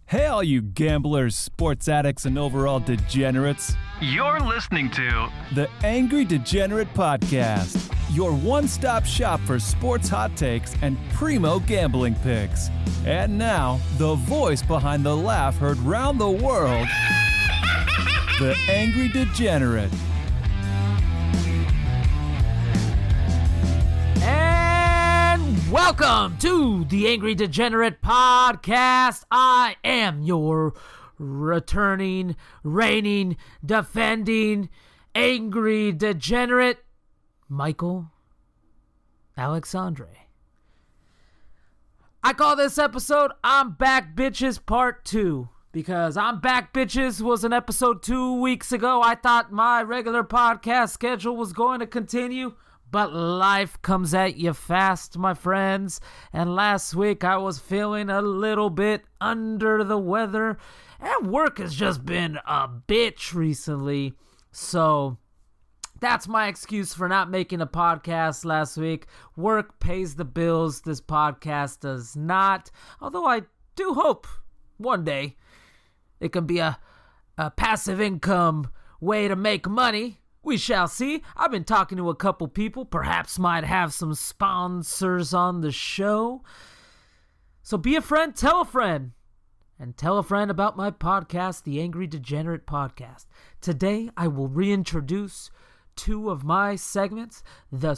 Hey, all you gamblers, sports addicts, and overall degenerates. You're listening to the Angry Degenerate Podcast, your one-stop shop for sports hot takes and primo gambling picks. And now, the voice behind the laugh heard round the world, the Angry Degenerate. Welcome to the Angry Degenerate Podcast. I am your returning, reigning, defending, Angry Degenerate, Michael Alexandre. I call this episode, I'm Back Bitches Part 2. Because I'm Back Bitches was an episode 2 weeks ago. I thought my regular podcast schedule was going to continue. But life comes at you fast, my friends. And last week I was feeling a little bit under the weather. And work has just been a bitch recently. So that's my excuse for not making a podcast last week. Work pays the bills. This podcast does not. Although I do hope one day it can be a passive income way to make money. We shall see. I've been talking to a couple people. Perhaps might have some sponsors on the show. So be a friend, tell a friend. And tell a friend about my podcast, the Angry Degenerate Podcast. Today, I will reintroduce two of my segments, the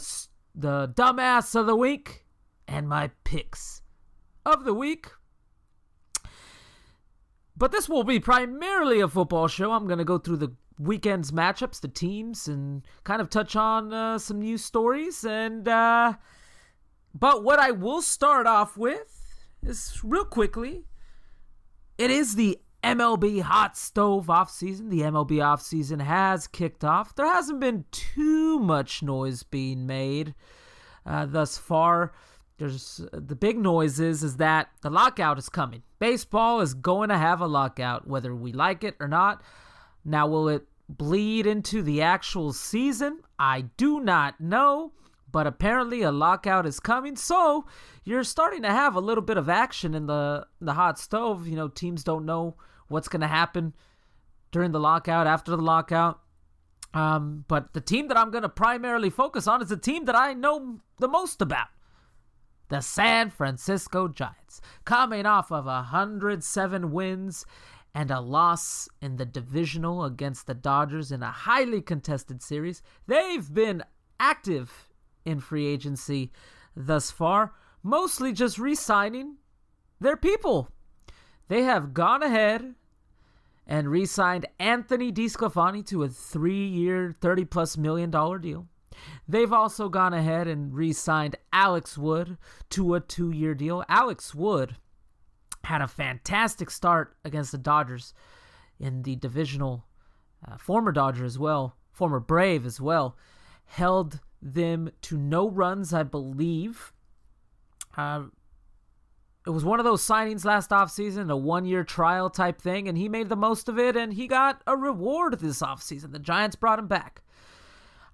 Dumbass of the Week and my Picks of the Week. But this will be primarily a football show. I'm going to go through the weekend's matchups, the teams, and kind of touch on some news stories. And but what I will start off with is real quickly, it is the MLB hot stove offseason. The MLB offseason has kicked off. There hasn't been too much noise being made thus far. There's the big noise is that the lockout is coming. Baseball is going to have a lockout, whether we like it or not. Now, will it bleed into the actual season? I do not know, but apparently a lockout is coming. So you're starting to have a little bit of action in the hot stove. You know, teams don't know what's going to happen during the lockout, after the lockout. But the team that I'm going to primarily focus on is the team that I know the most about. The San Francisco Giants, coming off of 107 wins and a loss in the divisional against the Dodgers in a highly contested series. They've been active in free agency thus far, mostly just re-signing their people. They have gone ahead and re-signed Anthony DeSclafani to a 3-year, $30+ million deal. They've also gone ahead and re-signed Alex Wood to a 2-year deal. Alex Wood had a fantastic start against the Dodgers in the divisional. Former Dodger as well, former Brave as well, held them to no runs, I believe. It was one of those signings last offseason, a 1-year trial type thing, and he made the most of it, and he got a reward this offseason. The Giants brought him back.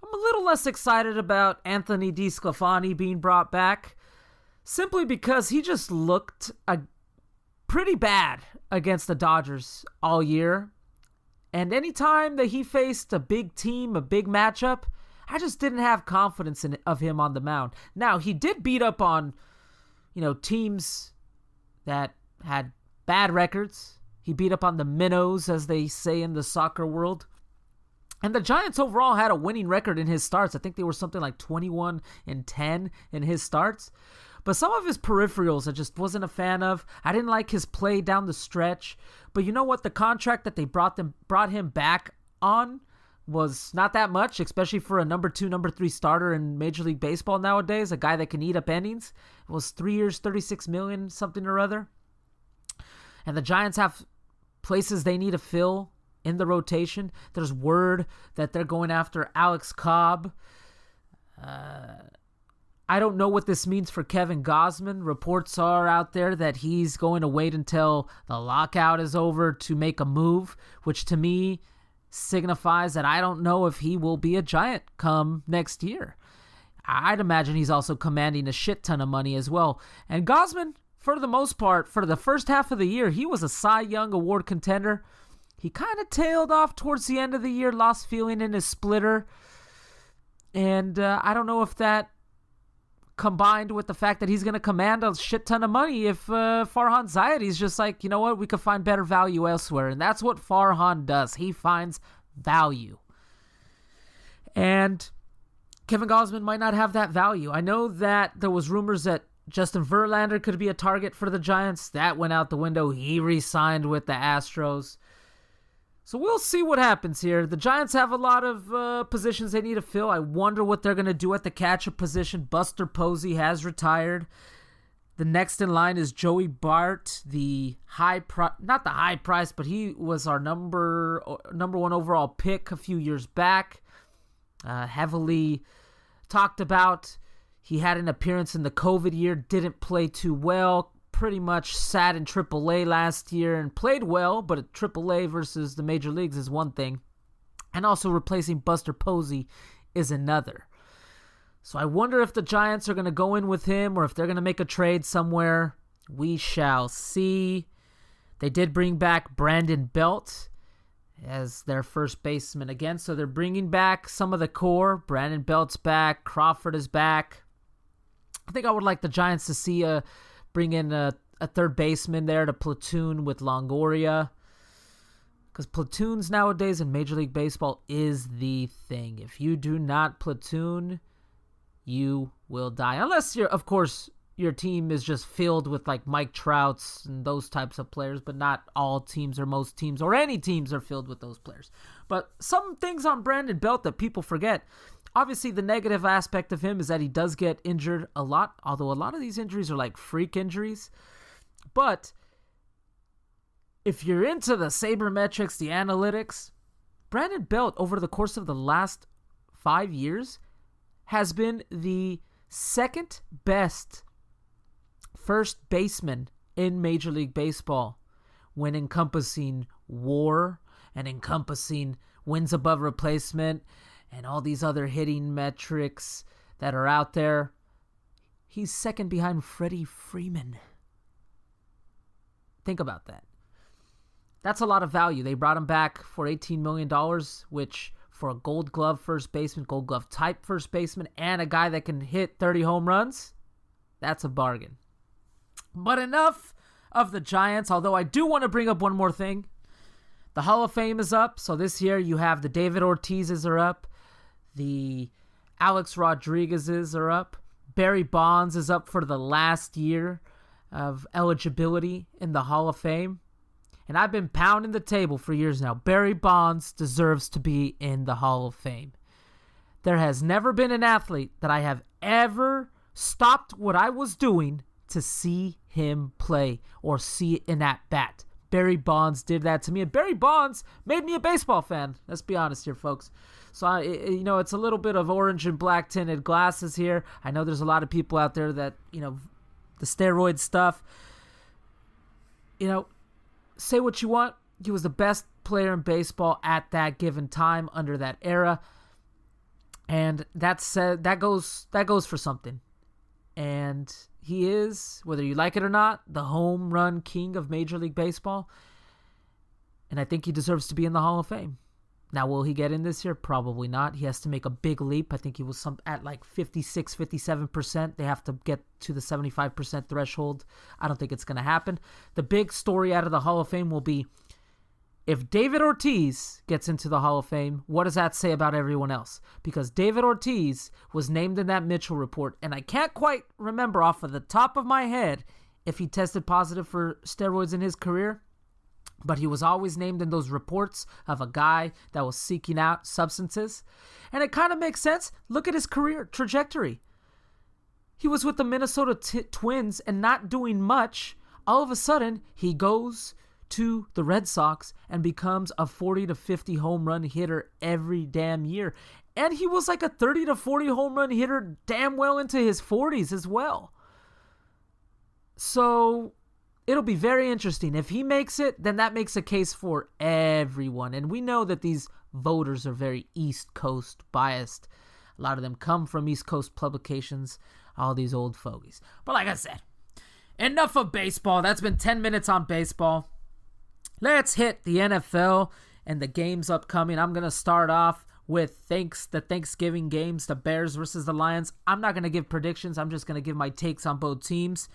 I'm a little less excited about Anthony DeSclafani being brought back, simply because he just looked pretty bad against the Dodgers all year. And anytime that he faced a big team, a big matchup, I just didn't have confidence of him on the mound. Now, he did beat up on, teams that had bad records. He beat up on the minnows, as they say in the soccer world. And the Giants overall had a winning record in his starts. I think they were something like 21-10 in his starts. But some of his peripherals I just wasn't a fan of. I didn't like his play down the stretch. But you know what? The contract that they brought him back on was not that much, especially for a number 2, number 3 starter in Major League Baseball nowadays, a guy that can eat up innings. It was 3 years, $36 million, something or other. And the Giants have places they need to fill in the rotation. There's word that they're going after Alex Cobb. I don't know what this means for Kevin Gausman. Reports are out there that he's going to wait until the lockout is over to make a move, which to me signifies that I don't know if he will be a Giant come next year. I'd imagine he's also commanding a shit ton of money as well. And Gausman, for the most part, for the first half of the year, he was a Cy Young Award contender. He kind of tailed off towards the end of the year, lost feeling in his splitter. And I don't know if that combined with the fact that he's going to command a shit ton of money if Farhan Zaidi is just like, you know what, we could find better value elsewhere. And that's what Farhan does. He finds value. And Kevin Gosman might not have that value. I know that there was rumors that Justin Verlander could be a target for the Giants. That went out the window. He re-signed with the Astros. So we'll see what happens here. The Giants have a lot of positions they need to fill. I wonder what they're going to do at the catcher position. Buster Posey has retired. The next in line is Joey Bart, the not the high price, but he was our number one overall pick a few years back. Heavily talked about. He had an appearance in the COVID year, didn't play too well, pretty much sat in AAA last year and played well, but AAA versus the major leagues is one thing. And also replacing Buster Posey is another. So I wonder if the Giants are going to go in with him or if they're going to make a trade somewhere. We shall see. They did bring back Brandon Belt as their first baseman again. So they're bringing back some of the core. Brandon Belt's back. Crawford is back. I think I would like the Giants to see bring in a third baseman there to platoon with Longoria. Because platoons nowadays in Major League Baseball is the thing. If you do not platoon, you will die. Unless of course, your team is just filled with like Mike Trouts and those types of players, but not all teams or most teams or any teams are filled with those players. But some things on Brandon Belt that people forget. Obviously, the negative aspect of him is that he does get injured a lot, although a lot of these injuries are like freak injuries. But if you're into the sabermetrics, the analytics, Brandon Belt over the course of the last 5 years has been the second best first baseman in Major League Baseball when encompassing WAR and encompassing wins above replacement and all these other hitting metrics that are out there. He's second behind Freddie Freeman. Think about that. That's a lot of value. They brought him back for $18 million, which for a Gold Glove first baseman, Gold Glove type first baseman, and a guy that can hit 30 home runs, that's a bargain. But enough of the Giants, although I do want to bring up one more thing. The Hall of Fame is up, so this year you have the David Ortizes are up, the Alex Rodriguez's are up, Barry Bonds is up for the last year of eligibility in the Hall of Fame. And I've been pounding the table for years now. Barry Bonds deserves to be in the Hall of Fame. There has never been an athlete that I have ever stopped what I was doing to see him play or see an at-bat. Barry Bonds did that to me. And Barry Bonds made me a baseball fan. Let's be honest here, folks. So, it's a little bit of orange and black tinted glasses here. I know there's a lot of people out there that, the steroid stuff, say what you want. He was the best player in baseball at that given time under that era. And that goes for something. And he is, whether you like it or not, the home run king of Major League Baseball. And I think he deserves to be in the Hall of Fame. Now, will he get in this year? Probably not. He has to make a big leap. I think he was at like 56, 57%. They have to get to the 75% threshold. I don't think it's going to happen. The big story out of the Hall of Fame will be if David Ortiz gets into the Hall of Fame, what does that say about everyone else? Because David Ortiz was named in that Mitchell report, and I can't quite remember off of the top of my head if he tested positive for steroids in his career. But he was always named in those reports of a guy that was seeking out substances. And it kind of makes sense. Look at his career trajectory. He was with the Minnesota Twins and not doing much. All of a sudden, he goes to the Red Sox and becomes a 40 to 50 home run hitter every damn year. And he was like a 30 to 40 home run hitter damn well into his 40s as well. So it'll be very interesting. If he makes it, then that makes a case for everyone. And we know that these voters are very East Coast biased. A lot of them come from East Coast publications, all these old fogies. But like I said, enough of baseball. That's been 10 minutes on baseball. Let's hit the NFL and the games upcoming. I'm going to start off with the Thanksgiving games, the Bears versus the Lions. I'm not going to give predictions. I'm just going to give my takes on both teams.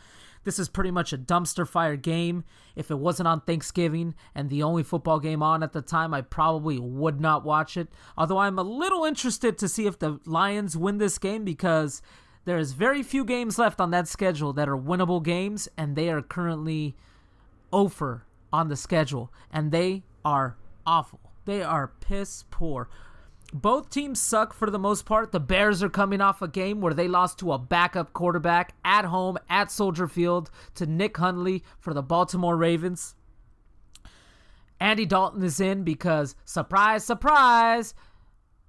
This is pretty much a dumpster fire game. If it wasn't on Thanksgiving and the only football game on at the time, I probably would not watch it. Although I'm a little interested to see if the Lions win this game, because there's very few games left on that schedule that are winnable games, and they are currently over on the schedule, and they are awful. They are piss poor. Both teams suck for the most part. The Bears are coming off a game where they lost to a backup quarterback at home at Soldier Field to Nick Hundley for the Baltimore Ravens. Andy Dalton is in because, surprise, surprise,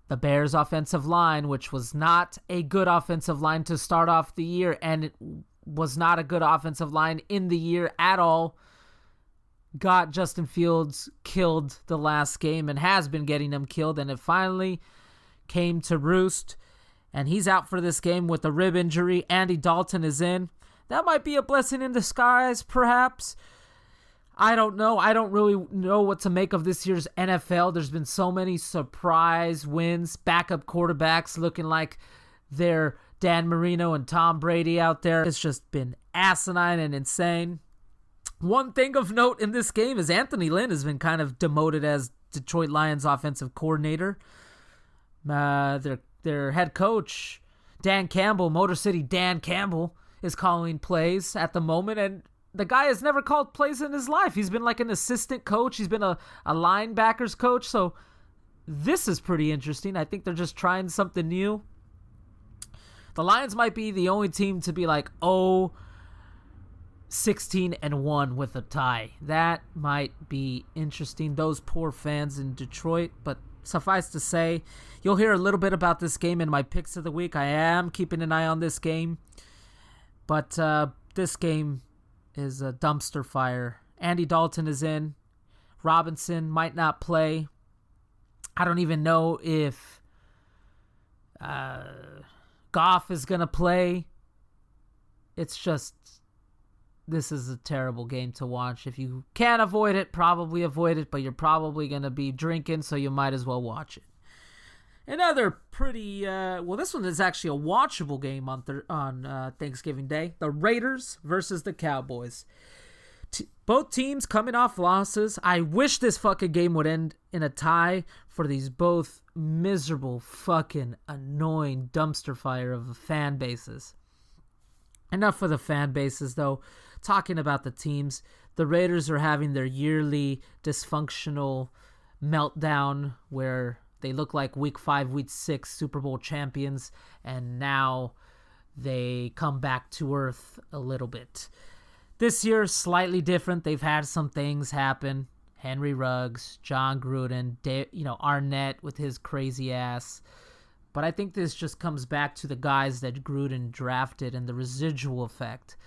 the Bears' offensive line, which was not a good offensive line to start off the year, and it was not a good offensive line in the year at all, got Justin Fields killed the last game and has been getting him killed, and it finally came to roost, and he's out for this game with a rib injury. Andy Dalton is in. That might be a blessing in disguise, perhaps. I don't know. I don't really know what to make of this year's NFL. There's been so many surprise wins, backup quarterbacks looking like they're Dan Marino and Tom Brady out there. It's just been asinine and insane. One thing of note in this game is Anthony Lynn has been kind of demoted as Detroit Lions offensive coordinator. Their head coach, Dan Campbell, Motor City Dan Campbell, is calling plays at the moment, and the guy has never called plays in his life. He's been like an assistant coach. He's been a linebackers coach, so this is pretty interesting. I think they're just trying something new. The Lions might be the only team to be like, 16-1 with a tie. That might be interesting. Those poor fans in Detroit. But suffice to say, you'll hear a little bit about this game in my picks of the week. I am keeping an eye on this game. But this game is a dumpster fire. Andy Dalton is in. Robinson might not play. I don't even know if Goff is going to play. It's just, this is a terrible game to watch. If you can't avoid it, probably avoid it, but you're probably going to be drinking, so you might as well watch it. Another pretty, this one is actually a watchable game on Thanksgiving Day. The Raiders versus the Cowboys. Both teams coming off losses. I wish this fucking game would end in a tie for these both miserable, fucking annoying dumpster fire of fan bases. Enough for the fan bases, though. Talking about the teams, the Raiders are having their yearly dysfunctional meltdown where they look like Week 5, Week 6 Super Bowl champions, and now they come back to earth a little bit. This year, slightly different. They've had some things happen. Henry Ruggs, John Gruden, Arnett with his crazy ass. But I think this just comes back to the guys that Gruden drafted and the residual effect.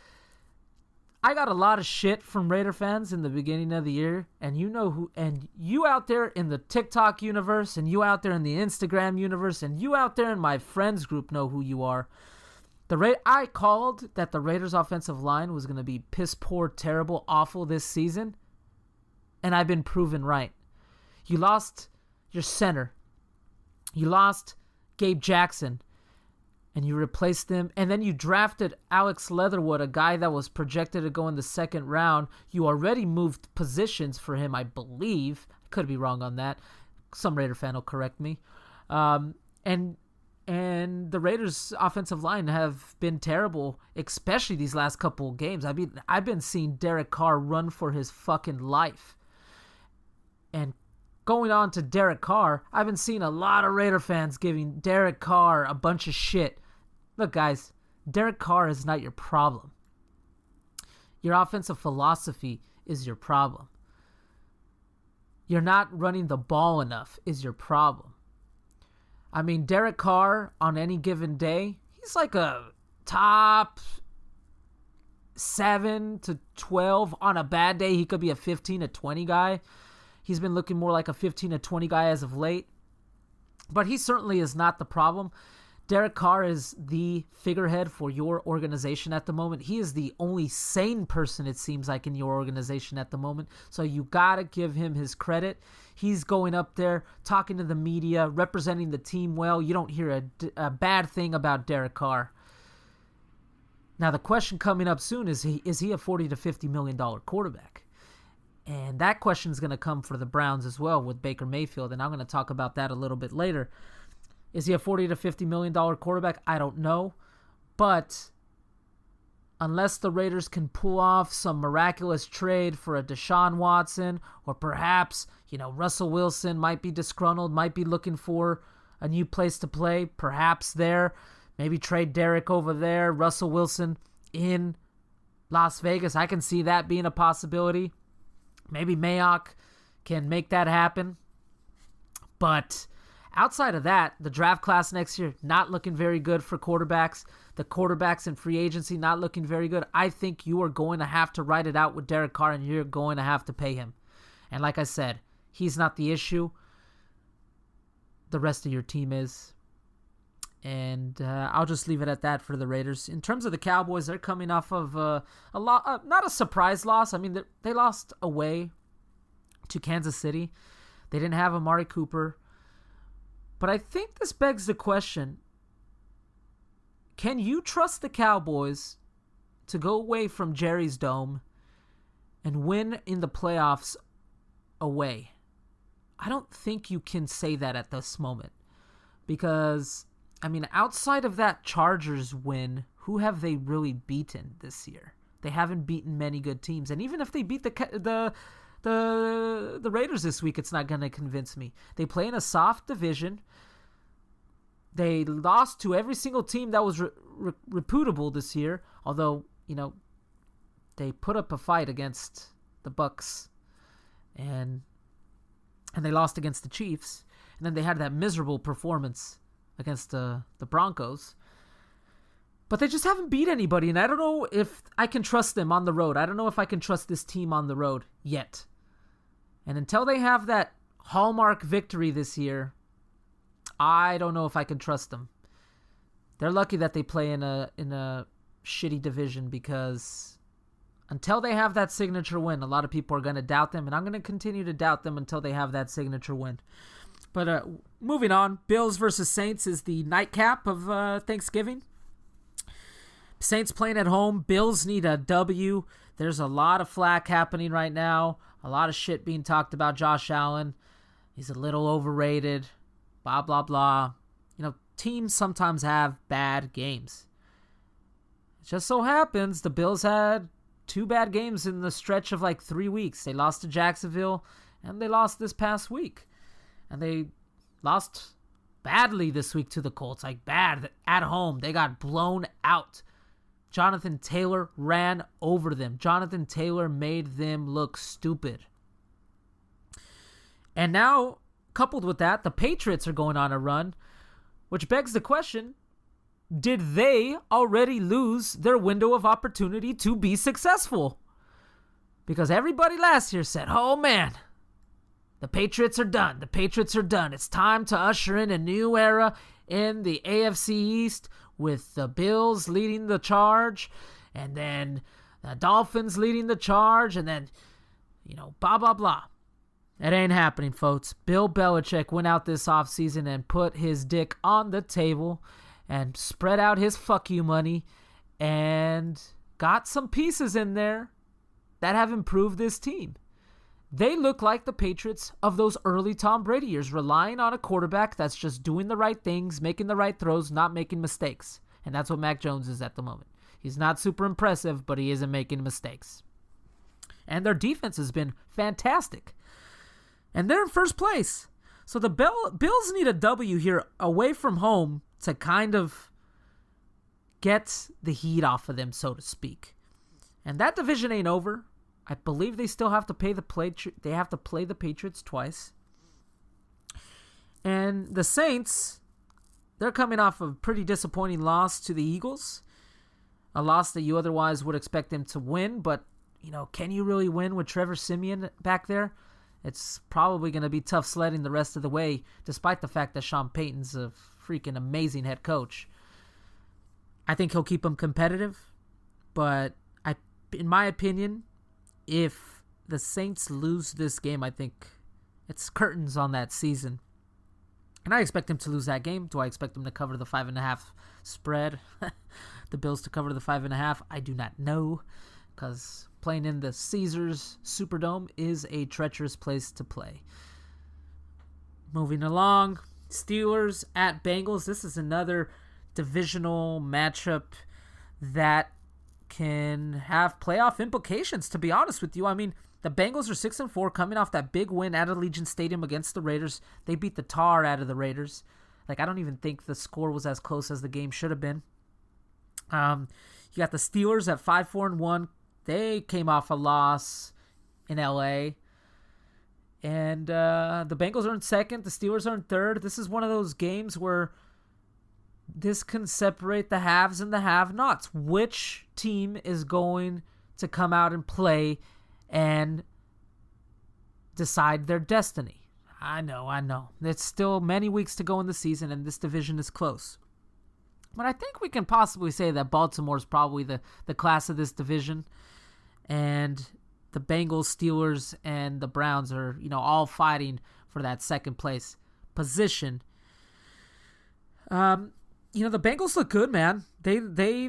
I got a lot of shit from Raider fans in the beginning of the year, and you out there in the TikTok universe, and you out there in the Instagram universe, and you out there in my friends group know who you are. I called that the Raiders' offensive line was going to be piss poor, terrible, awful this season, and I've been proven right. You lost your center. You lost Gabe Jackson, and you replaced them, and then you drafted Alex Leatherwood, a guy that was projected to go in the second round. You already moved positions for him, I believe. I could be wrong on that. Some Raider fan will correct me. And the Raiders' offensive line have been terrible, especially these last couple of games. I've been seeing Derek Carr run for his fucking life. And going on to Derek Carr, I've been seeing a lot of Raider fans giving Derek Carr a bunch of shit. Look, guys, Derek Carr is not your problem. Your offensive philosophy is your problem. You're not running the ball enough is your problem. I mean, Derek Carr, on any given day, he's like a top 7 to 12. On a bad day, he could be a 15 to 20 guy. He's been looking more like a 15 to 20 guy as of late. But he certainly is not the problem. Derek Carr is the figurehead for your organization at the moment. He is the only sane person, it seems like, in your organization at the moment. So you got to give him his credit. He's going up there, talking to the media, representing the team well. You don't hear a bad thing about Derek Carr. Now, the question coming up soon is he a $40 to $50 million quarterback? And that question is going to come for the Browns as well with Baker Mayfield, and I'm going to talk about that a little bit later. Is he a $40 to $50 million quarterback? I don't know. But unless the Raiders can pull off some miraculous trade for a Deshaun Watson, or perhaps, Russell Wilson might be disgruntled, might be looking for a new place to play, perhaps there. Maybe trade Derek over there, Russell Wilson in Las Vegas. I can see that being a possibility. Maybe Mayock can make that happen. But outside of that, the draft class next year, not looking very good for quarterbacks. The quarterbacks in free agency, not looking very good. I think you are going to have to write it out with Derek Carr, and you're going to have to pay him. And like I said, he's not the issue. The rest of your team is. And I'll just leave it at that for the Raiders. In terms of the Cowboys, they're coming off of not a surprise loss. I mean, they lost away to Kansas City. They didn't have Amari Cooper. But I think this begs the question, can you trust the Cowboys to go away from Jerry's Dome and win in the playoffs away? I don't think you can say that at this moment. Because, outside of that Chargers win, who have they really beaten this year? They haven't beaten many good teams. And even if they beat the Raiders this week, it's not going to convince me. They play in a soft division. They lost to every single team that was reputable this year, although, they put up a fight against the Bucs, and they lost against the Chiefs, and then they had that miserable performance against the Broncos. But they just haven't beat anybody, and I don't know if I can trust them on the road. I don't know if I can trust this team on the road yet. And until they have that hallmark victory this year, I don't know if I can trust them. They're lucky that they play in a shitty division, because until they have that signature win, a lot of people are going to doubt them, and I'm going to continue to doubt them until they have that signature win. But moving on, Bills versus Saints is the nightcap of Thanksgiving. Saints playing at home. Bills need a W. There's a lot of flack happening right now. A lot of shit being talked about Josh Allen. He's a little overrated. Blah, blah, blah. Teams sometimes have bad games. It just so happens the Bills had 2 bad games in the stretch of 3 weeks. They lost to Jacksonville, and they lost this past week. And they lost badly this week to the Colts. Bad at home. They got blown out. Jonathan Taylor ran over them. Jonathan Taylor made them look stupid. And now, coupled with that, the Patriots are going on a run, which begs the question, did they already lose their window of opportunity to be successful? Because everybody last year said, oh man, the Patriots are done. The Patriots are done. It's time to usher in a new era in the AFC East with the Bills leading the charge, and then the Dolphins leading the charge, and then, blah, blah, blah. It ain't happening, folks. Bill Belichick went out this offseason and put his dick on the table and spread out his fuck you money and got some pieces in there that have improved this team. They look like the Patriots of those early Tom Brady years, relying on a quarterback that's just doing the right things, making the right throws, not making mistakes. And that's what Mac Jones is at the moment. He's not super impressive, but he isn't making mistakes. And their defense has been fantastic. And they're in first place. So the Bills need a W here away from home to kind of get the heat off of them, so to speak. And that division ain't over. I believe they still have to play the Patriots twice. And the Saints, they're coming off a pretty disappointing loss to the Eagles. A loss that you otherwise would expect them to win, but can you really win with Trevor Siemian back there? It's probably going to be tough sledding the rest of the way, despite the fact that Sean Payton's a freaking amazing head coach. I think he'll keep them competitive, but in my opinion, if the Saints lose this game, I think it's curtains on that season. And I expect them to lose that game. Do I expect them to cover the 5.5 spread? The Bills to cover the 5.5? I do not know, because playing in the Caesars Superdome is a treacherous place to play. Moving along, Steelers at Bengals. This is another divisional matchup that can have playoff implications, to be honest with you. I mean, the Bengals are 6-4 coming off that big win at Allegiant Stadium against the Raiders. They beat the tar out of the Raiders. Like, I don't even think the score was as close as the game should have been. You got the Steelers at 5-4-1. They came off a loss in LA. And the Bengals are in second. The Steelers are in third. This is one of those games where this can separate the haves and the have-nots. Which team is going to come out and play and decide their destiny? I know. There's still many weeks to go in the season, and this division is close. But I think we can possibly say that Baltimore is probably the class of this division. And the Bengals, Steelers, and the Browns are, all fighting for that second place position. The Bengals look good, man. They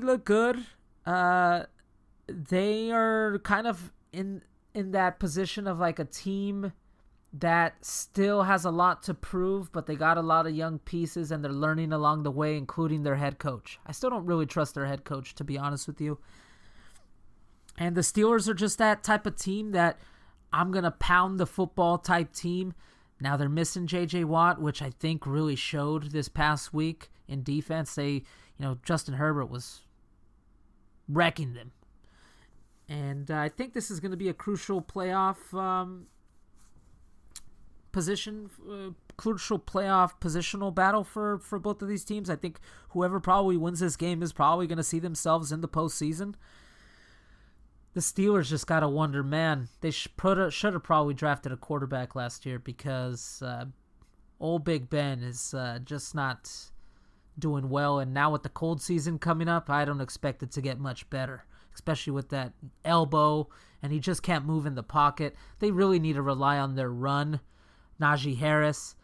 look good. They are kind of in that position of like a team that still has a lot to prove, but they got a lot of young pieces and they're learning along the way, including their head coach. I still don't really trust their head coach, to be honest with you. And the Steelers are just that type of team that I'm going to pound the football type team. Now they're missing J.J. Watt, which I think really showed this past week in defense. Justin Herbert was wrecking them. And I think this is going to be a crucial playoff positional battle for both of these teams. I think whoever probably wins this game is probably going to see themselves in the postseason. The Steelers just got to wonder, man, they should have probably drafted a quarterback last year, because old Big Ben is just not doing well. And now with the cold season coming up, I don't expect it to get much better, especially with that elbow, and he just can't move in the pocket. They really need to rely on their run. Najee Harris,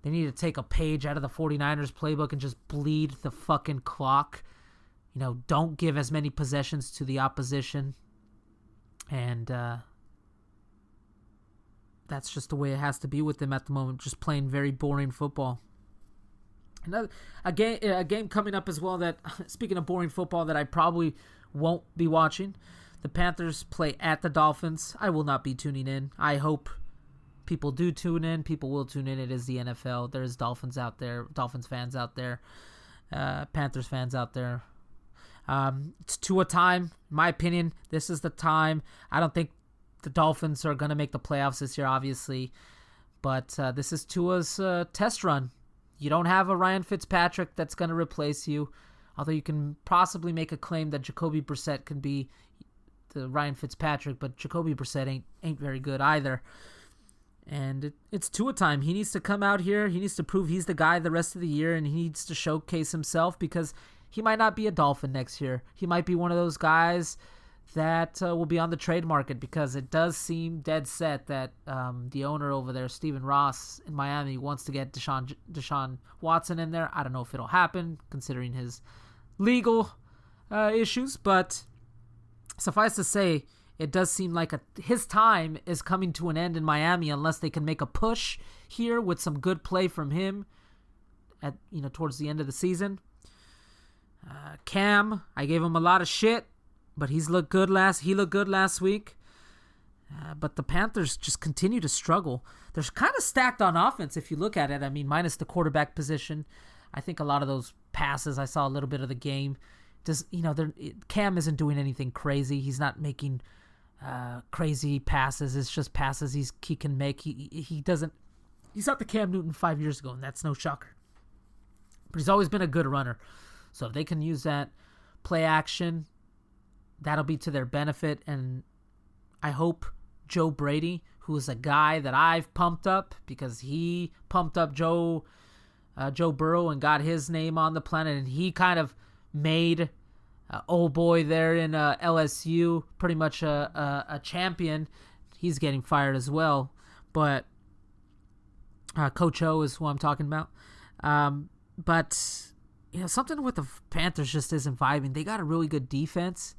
they need to take a page out of the 49ers playbook and just bleed the fucking clock. Don't give as many possessions to the opposition. And that's just the way it has to be with them at the moment, just playing very boring football. A game coming up as well that, speaking of boring football, that I probably won't be watching. The Panthers play at the Dolphins. I will not be tuning in. I hope people do tune in. People will tune in. It is the NFL. There's Dolphins out there, Dolphins fans out there, Panthers fans out there. It's Tua time. In my opinion, this is the time. I don't think the Dolphins are going to make the playoffs this year, obviously. But this is Tua's test run. You don't have a Ryan Fitzpatrick that's going to replace you. Although you can possibly make a claim that Jacoby Brissett can be the Ryan Fitzpatrick, but Jacoby Brissett ain't very good either. And it's Tua time. He needs to come out here. He needs to prove he's the guy the rest of the year, and he needs to showcase himself, because he might not be a Dolphin next year. He might be one of those guys that will be on the trade market, because it does seem dead set that the owner over there, Stephen Ross in Miami, wants to get Deshaun Watson in there. I don't know if it'll happen considering his legal issues, but suffice to say, it does seem like his time is coming to an end in Miami unless they can make a push here with some good play from him at towards the end of the season. Cam, I gave him a lot of shit, but he looked good last week. But the Panthers just continue to struggle. They're kind of stacked on offense if you look at it. I mean, minus the quarterback position. I think a lot of those passes, I saw a little bit of the game. Cam isn't doing anything crazy. He's not making crazy passes. It's just passes he can make. He's not the Cam Newton 5 years ago, and that's no shocker. But he's always been a good runner. So if they can use that play action, that'll be to their benefit. And I hope Joe Brady, who is a guy that I've pumped up because he pumped up Joe Joe Burrow and got his name on the planet, and he kind of made old boy there in LSU pretty much a champion. He's getting fired as well, but Coach O is who I'm talking about. But something with the Panthers just isn't vibing. They got a really good defense,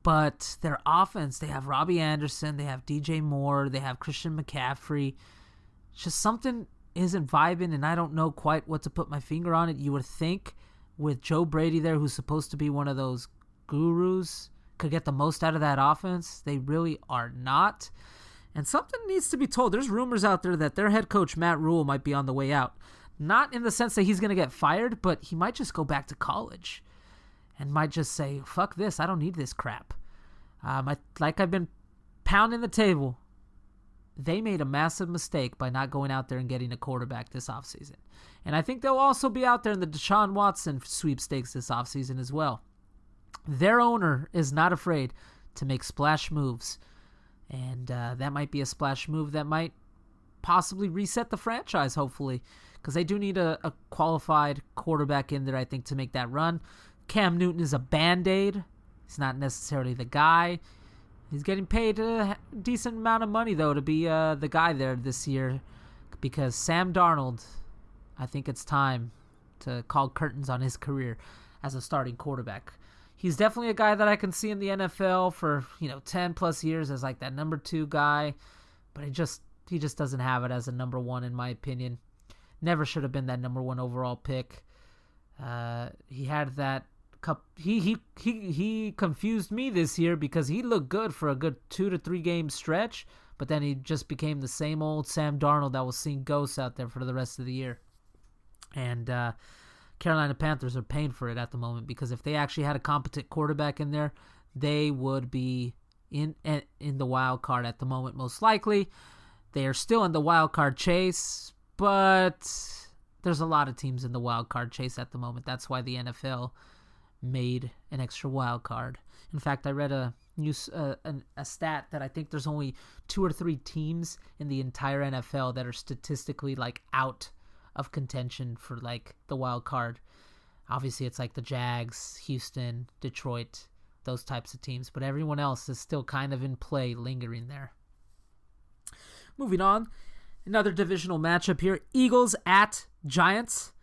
but their offense, they have Robbie Anderson, they have DJ Moore, they have Christian McCaffrey. Just something isn't vibing, and I don't know quite what to put my finger on it. You would think with Joe Brady there, who's supposed to be one of those gurus, could get the most out of that offense. They really are not. And something needs to be told. There's rumors out there that their head coach, Matt Rule, might be on the way out. Not in the sense that he's going to get fired, but he might just go back to college and might just say, fuck this, I don't need this crap. Like I've been pounding the table, they made a massive mistake by not going out there and getting a quarterback this offseason. And I think they'll also be out there in the Deshaun Watson sweepstakes this offseason as well. Their owner is not afraid to make splash moves. And that might be a splash move that might possibly reset the franchise, hopefully. Because they do need a qualified quarterback in there, I think, to make that run. Cam Newton is a Band-Aid. He's not necessarily the guy. He's getting paid a decent amount of money, though, to be the guy there this year. Because Sam Darnold, I think it's time to call curtains on his career as a starting quarterback. He's definitely a guy that I can see in the NFL for 10 plus years as like that number 2 guy, but he just doesn't have it as a number 1 in my opinion. Never should have been that number 1 overall pick. He had that cup. He confused me this year because he looked good for a good 2 to 3 game stretch, but then he just became the same old Sam Darnold that was seeing ghosts out there for the rest of the year. And Carolina Panthers are paying for it at the moment because if they actually had a competent quarterback in there, they would be in the wild card at the moment, most likely. They are still in the wild card chase, but there's a lot of teams in the wild card chase at the moment. That's why the NFL made an extra wild card. In fact, I read a stat that I think there's only 2 or 3 teams in the entire NFL that are statistically like out of contention for like the wild card. Obviously it's like the Jags, Houston, Detroit, those types of teams, but everyone else is still kind of in play, lingering there. Moving on, another divisional matchup here, Eagles at Giants.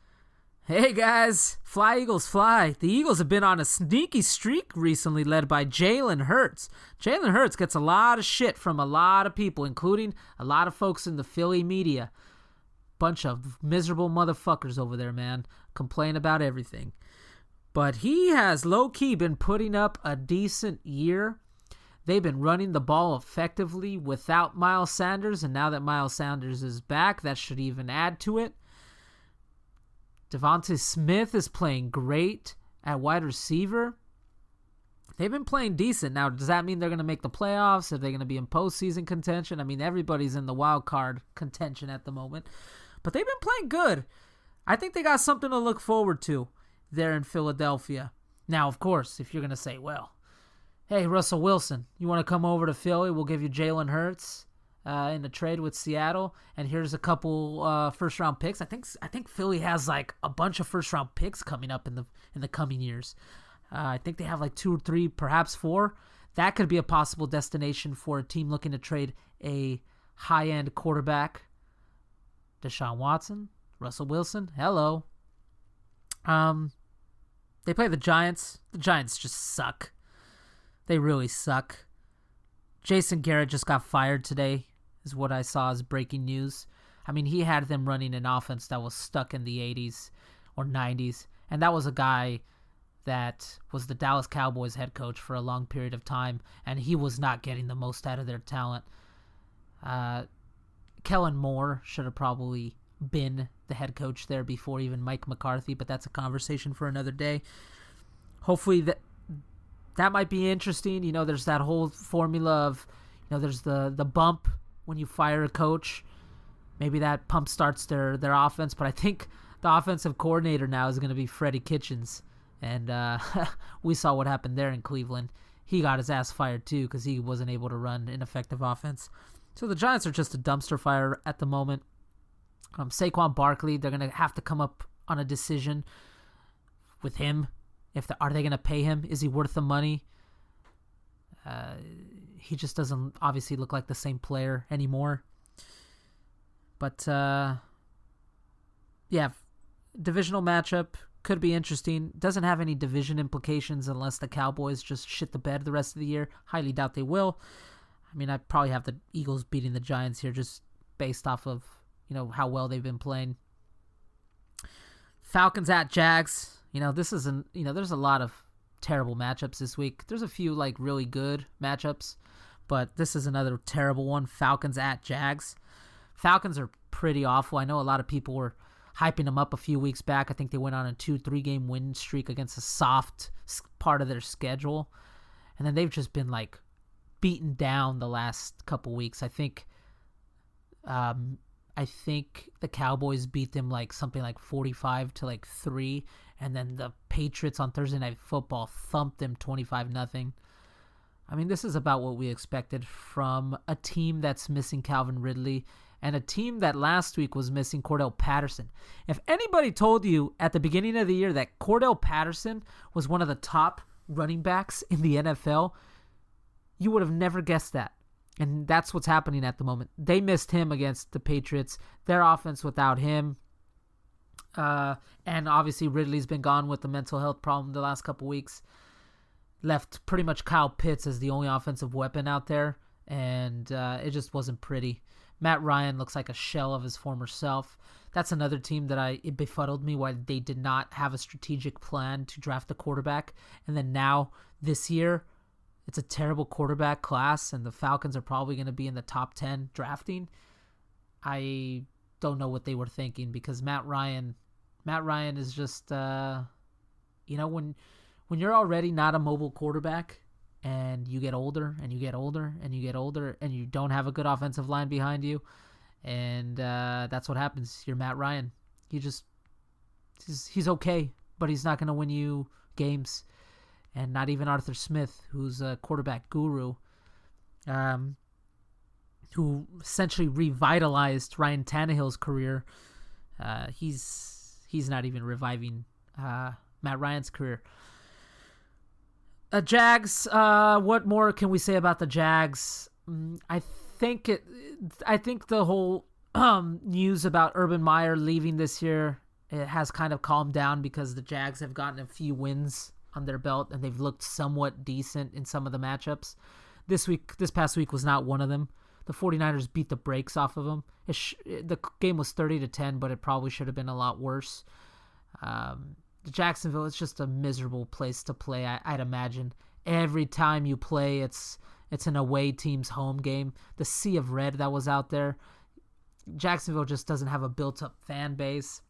Hey guys, fly Eagles fly. The Eagles have been on a sneaky streak recently led by Jalen Hurts. Jalen Hurts gets a lot of shit from a lot of people, including a lot of folks in the Philly media. Bunch of miserable motherfuckers over there, man. Complain about everything. But he has low-key been putting up a decent year. They've been running the ball effectively without Miles Sanders, and now that Miles Sanders is back, that should even add to it. Devontae Smith is playing great at wide receiver. They've been playing decent. Now, does that mean they're going to make the playoffs? Are they going to be in postseason contention? I mean, everybody's in the wild card contention at the moment. But they've been playing good. I think they got something to look forward to there in Philadelphia. Now, of course, if you're going to say, well, hey, Russell Wilson, you want to come over to Philly? We'll give you Jalen Hurts in a trade with Seattle, and here's a couple first-round picks. I think Philly has like a bunch of first-round picks coming up in the coming years. I think they have like 2 or 3, perhaps 4. That could be a possible destination for a team looking to trade a high-end quarterback. Deshaun Watson, Russell Wilson, hello. They play the Giants. The Giants just suck. They really suck. Jason Garrett just got fired today, is what I saw as breaking news. I mean, he had them running an offense that was stuck in the 80s or 90s, and that was a guy that was the Dallas Cowboys head coach for a long period of time, and he was not getting the most out of their talent. Kellen Moore should have probably been the head coach there before even Mike McCarthy, but that's a conversation for another day. Hopefully that might be interesting. There's that whole formula of, there's the bump when you fire a coach. Maybe that pump starts their offense, but I think the offensive coordinator now is going to be Freddie Kitchens. And we saw what happened there in Cleveland. He got his ass fired too because he wasn't able to run an effective offense. So the Giants are just a dumpster fire at the moment. Saquon Barkley, they're going to have to come up on a decision with him. Are they going to pay him? Is he worth the money? He just doesn't obviously look like the same player anymore. But, divisional matchup could be interesting. Doesn't have any division implications unless the Cowboys just shit the bed the rest of the year. Highly doubt they will. I mean, I probably have the Eagles beating the Giants here just based off of, how well they've been playing. Falcons at Jags. This isn't, there's a lot of terrible matchups this week. There's a few, really good matchups, but this is another terrible one. Falcons at Jags. Falcons are pretty awful. I know a lot of people were hyping them up a few weeks back. I think they went on a 2-3 game win streak against a soft part of their schedule. And then they've just been, beaten down the last couple weeks. I think the Cowboys beat them something like 45-3, and then the Patriots on Thursday Night Football thumped them 25-0. I mean, this is about what we expected from a team that's missing Calvin Ridley and a team that last week was missing Cordell Patterson. If anybody told you at the beginning of the year that Cordell Patterson was one of the top running backs in the NFL, you would have never guessed that. And that's what's happening at the moment. They missed him against the Patriots. Their offense without him. And obviously Ridley's been gone with the mental health problem the last couple weeks. Left pretty much Kyle Pitts as the only offensive weapon out there. And it just wasn't pretty. Matt Ryan looks like a shell of his former self. That's another team that it befuddled me why they did not have a strategic plan to draft a quarterback. And then now, this year, it's a terrible quarterback class, and the Falcons are probably going to be in the top 10 drafting. I don't know what they were thinking because Matt Ryan is just, when you're already not a mobile quarterback and you get older and you get older and you get older and you don't have a good offensive line behind you, and that's what happens. You're Matt Ryan. He's okay, but he's not going to win you games. And not even Arthur Smith, who's a quarterback guru, who essentially revitalized Ryan Tannehill's career. He's not even reviving Matt Ryan's career. Jags. What more can we say about the Jags? I think the whole news about Urban Meyer leaving this year, it has kind of calmed down because the Jags have gotten a few wins on their belt, and they've looked somewhat decent in some of the matchups. This past week was not one of them. The 49ers beat the brakes off of them. The game was 30-10, but it probably should have been a lot worse. Jacksonville, it's just a miserable place to play, I'd imagine. Every time you play, it's an away team's home game. The sea of red that was out there. Jacksonville just doesn't have a built-up fan base.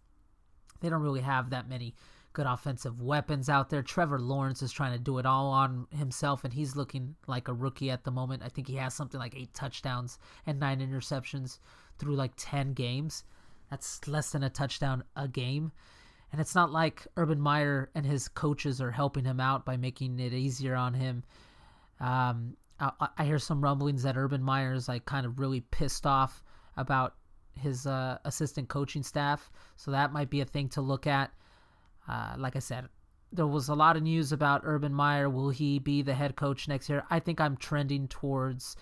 They don't really have that many good offensive weapons out there. Trevor Lawrence is trying to do it all on himself, and he's looking like a rookie at the moment. I think he has something like 8 touchdowns and 9 interceptions through 10 games. That's less than a touchdown a game. And it's not like Urban Meyer and his coaches are helping him out by making it easier on him. I hear some rumblings that Urban Meyer is kind of really pissed off about his assistant coaching staff. So that might be a thing to look at. Like I said, there was a lot of news about Urban Meyer. Will he be the head coach next year? I think I'm trending towards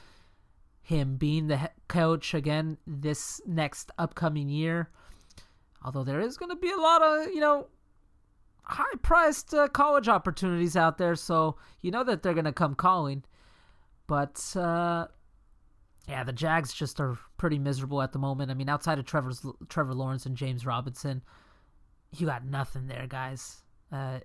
him being the head coach again this next upcoming year. Although there is going to be a lot of, high-priced college opportunities out there. So you know that they're going to come calling. But, the Jags just are pretty miserable at the moment. I mean, outside of Trevor Lawrence and James Robinson, you got nothing there, guys.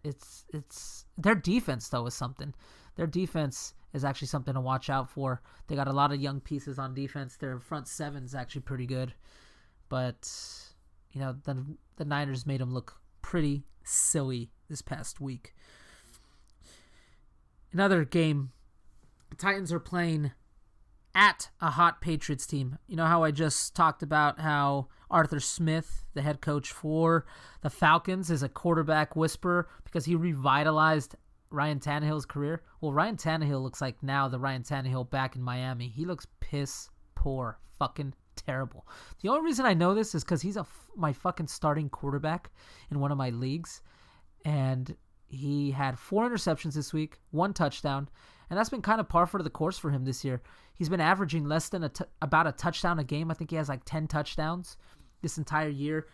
It's their defense, though, is something. Their defense is actually something to watch out for. They got a lot of young pieces on defense. Their front seven is actually pretty good. But, the Niners made them look pretty silly this past week. Another game, the Titans are playing at a hot Patriots team. You know how I just talked about how Arthur Smith, the head coach for the Falcons, is a quarterback whisperer because he revitalized Ryan Tannehill's career? Well, Ryan Tannehill looks like now the Ryan Tannehill back in Miami. He looks piss poor. Fucking terrible. The only reason I know this is because he's my fucking starting quarterback in one of my leagues. And he had 4 interceptions this week, 1 touchdown. And that's been kind of par for the course for him this year. He's been averaging less than about a touchdown a game. I think he has like 10 touchdowns this entire year.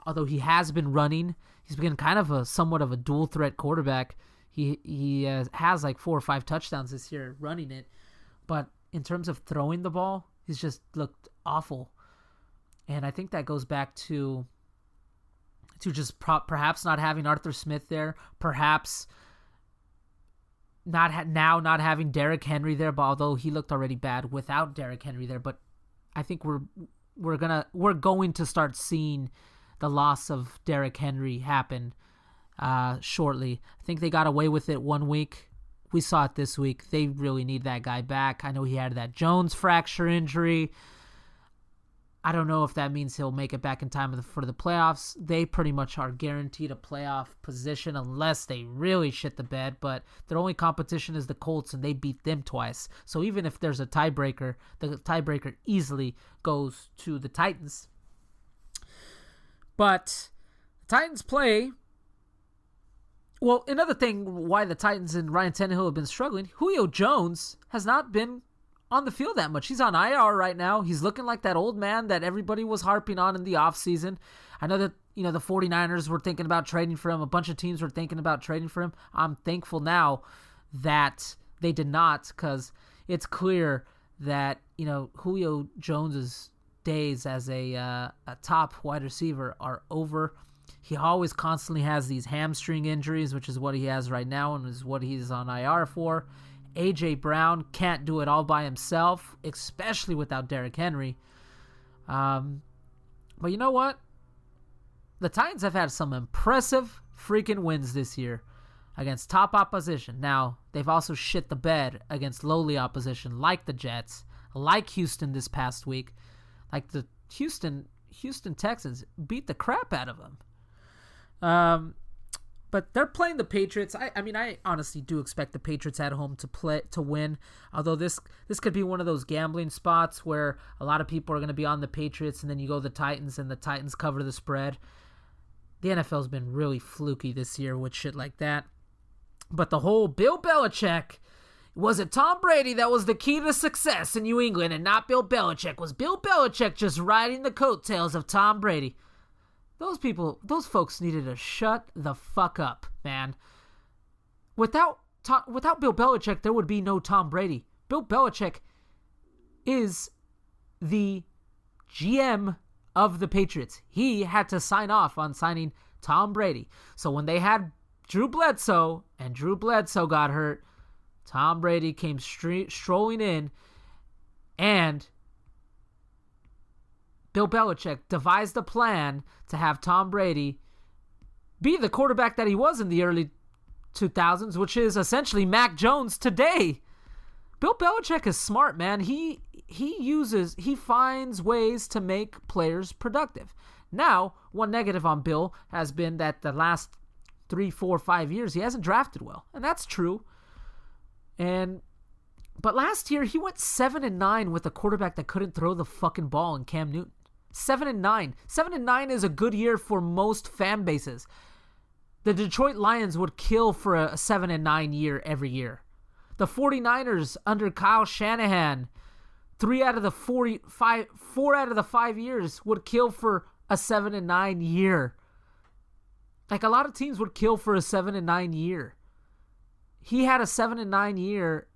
Although he has been running, he's been kind of somewhat of a dual threat quarterback. He has like 4 or 5 touchdowns this year running it. But in terms of throwing the ball, he's just looked awful. And I think that goes back to just perhaps not having Arthur Smith there, perhaps not having Derrick Henry there, but although he looked already bad without Derrick Henry there. But I think we're going to start seeing the loss of Derrick Henry happen shortly. I think they got away with it one week. We saw it this week. They really need that guy back. I know he had that Jones fracture injury. I don't know if that means he'll make it back in time for the playoffs. They pretty much are guaranteed a playoff position unless they really shit the bed. But their only competition is the Colts, and they beat them twice. So even if there's a tiebreaker, the tiebreaker easily goes to the Titans. But the Titans play... Well, another thing why the Titans and Ryan Tannehill have been struggling, Julio Jones has not been on the field that much. He's on IR right now. He's looking like that old man that everybody was harping on in the offseason. I know that, the 49ers were thinking about trading for him. A bunch of teams were thinking about trading for him. I'm thankful now that they did not, because it's clear that, Julio Jones's days as a top wide receiver are over. He always constantly has these hamstring injuries, which is what he has right now and is what he's on IR for. A.J. Brown can't do it all by himself, especially without Derrick Henry. But you know what? The Titans have had some impressive freaking wins this year against top opposition. Now, they've also shit the bed against lowly opposition like the Jets, like Houston this past week. Like the Houston Texans beat the crap out of them. But they're playing the Patriots. I honestly do expect the Patriots at home to win. Although this could be one of those gambling spots where a lot of people are going to be on the Patriots, and then you go the Titans, and the Titans cover the spread. The NFL's been really fluky this year with shit like that. But the whole Bill Belichick, was it Tom Brady that was the key to success in New England and not Bill Belichick? Was Bill Belichick just riding the coattails of Tom Brady? Those folks needed to shut the fuck up, man. Without Bill Belichick, there would be no Tom Brady. Bill Belichick is the GM of the Patriots. He had to sign off on signing Tom Brady. So when they had Drew Bledsoe, and Drew Bledsoe got hurt, Tom Brady came strolling in, and Bill Belichick devised a plan to have Tom Brady be the quarterback that he was in the early 2000s, which is essentially Mac Jones today. Bill Belichick is smart, man. He finds ways to make players productive. Now, one negative on Bill has been that the last 3, 4, 5 years he hasn't drafted well, and that's true. But last year he went 7-9 with a quarterback that couldn't throw the fucking ball in Cam Newton. 7-9. 7-9 is a good year for most fan bases. The Detroit Lions would kill for a 7-9 year every year. The 49ers under Kyle Shanahan, 4 out of the 5 years would kill for a 7-9 year. Like, a lot of teams would kill for a 7-9 year. He had a 7-9 year,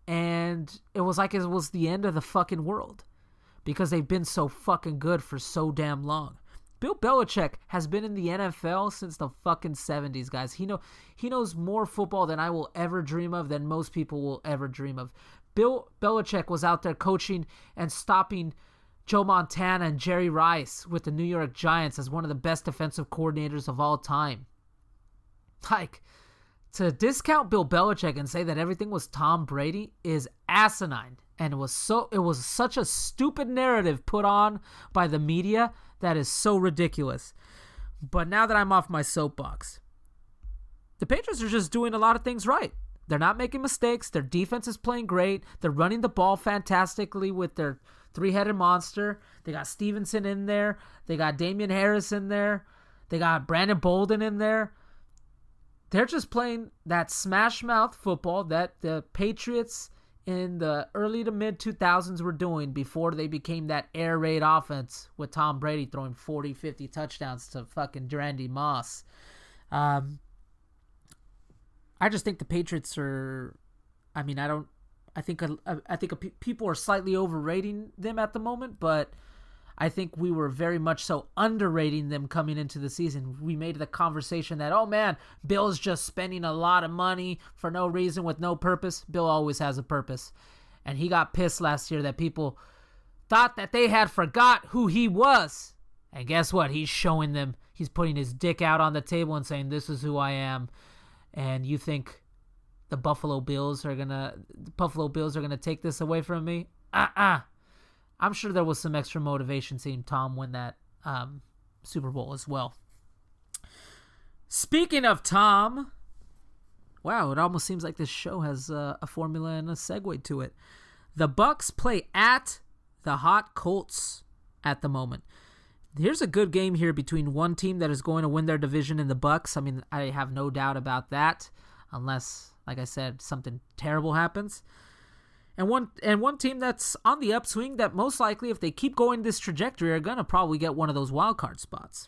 and it was like it was the end of the fucking world, because they've been so fucking good for so damn long. Bill Belichick has been in the NFL since the fucking 70s, guys. He knows more football than I will ever dream of, than most people will ever dream of. Bill Belichick was out there coaching and stopping Joe Montana and Jerry Rice with the New York Giants as one of the best defensive coordinators of all time. Like, to discount Bill Belichick and say that everything was Tom Brady is asinine. And it was such a stupid narrative put on by the media that is so ridiculous. But now that I'm off my soapbox, the Patriots are just doing a lot of things right. They're not making mistakes. Their defense is playing great. They're running the ball fantastically with their three-headed monster. They got Stevenson in there. They got Damian Harris in there. They got Brandon Bolden in there. They're just playing that smash-mouth football that the Patriots in the early to mid-2000s were doing before they became that air raid offense with Tom Brady throwing 40, 50 touchdowns to fucking Randy Moss. I just think the Patriots are... I mean, I think people are slightly overrating them at the moment, but I think we were very much so underrating them coming into the season. We made the conversation that, oh man, Bill's just spending a lot of money for no reason with no purpose. Bill always has a purpose. And he got pissed last year that people thought that they had forgot who he was. And guess what? He's showing them. He's putting his dick out on the table and saying, this is who I am. And you think the Buffalo Bills are gonna take this away from me? I'm sure there was some extra motivation seeing Tom win that Super Bowl as well. Speaking of Tom, wow, it almost seems like this show has a formula and a segue to it. The Bucs play at the hot Colts at the moment. Here's a good game here between one team that is going to win their division in the Bucs. I mean, I have no doubt about that, unless, like I said, something terrible happens. And one team that's on the upswing that most likely, if they keep going this trajectory, are going to probably get one of those wild card spots.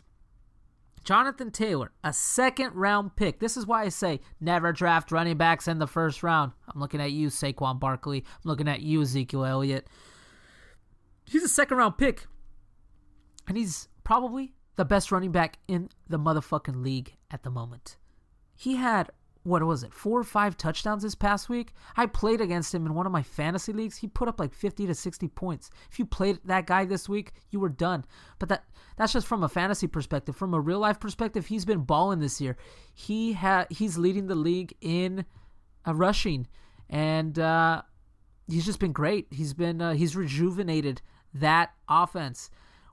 Jonathan Taylor, a second-round pick. This is why I say never draft running backs in the first round. I'm looking at you, Saquon Barkley. I'm looking at you, Ezekiel Elliott. He's a second-round pick, and he's probably the best running back in the motherfucking league at the moment. He had... 4 or 5 touchdowns this past week? I played against him in one of my fantasy leagues. He put up like 50 to 60 points. If you played that guy this week, you were done. But that's just from a fantasy perspective. From a real life perspective, he's been balling this year. He's leading the league in rushing, and he's just been great. He's rejuvenated that offense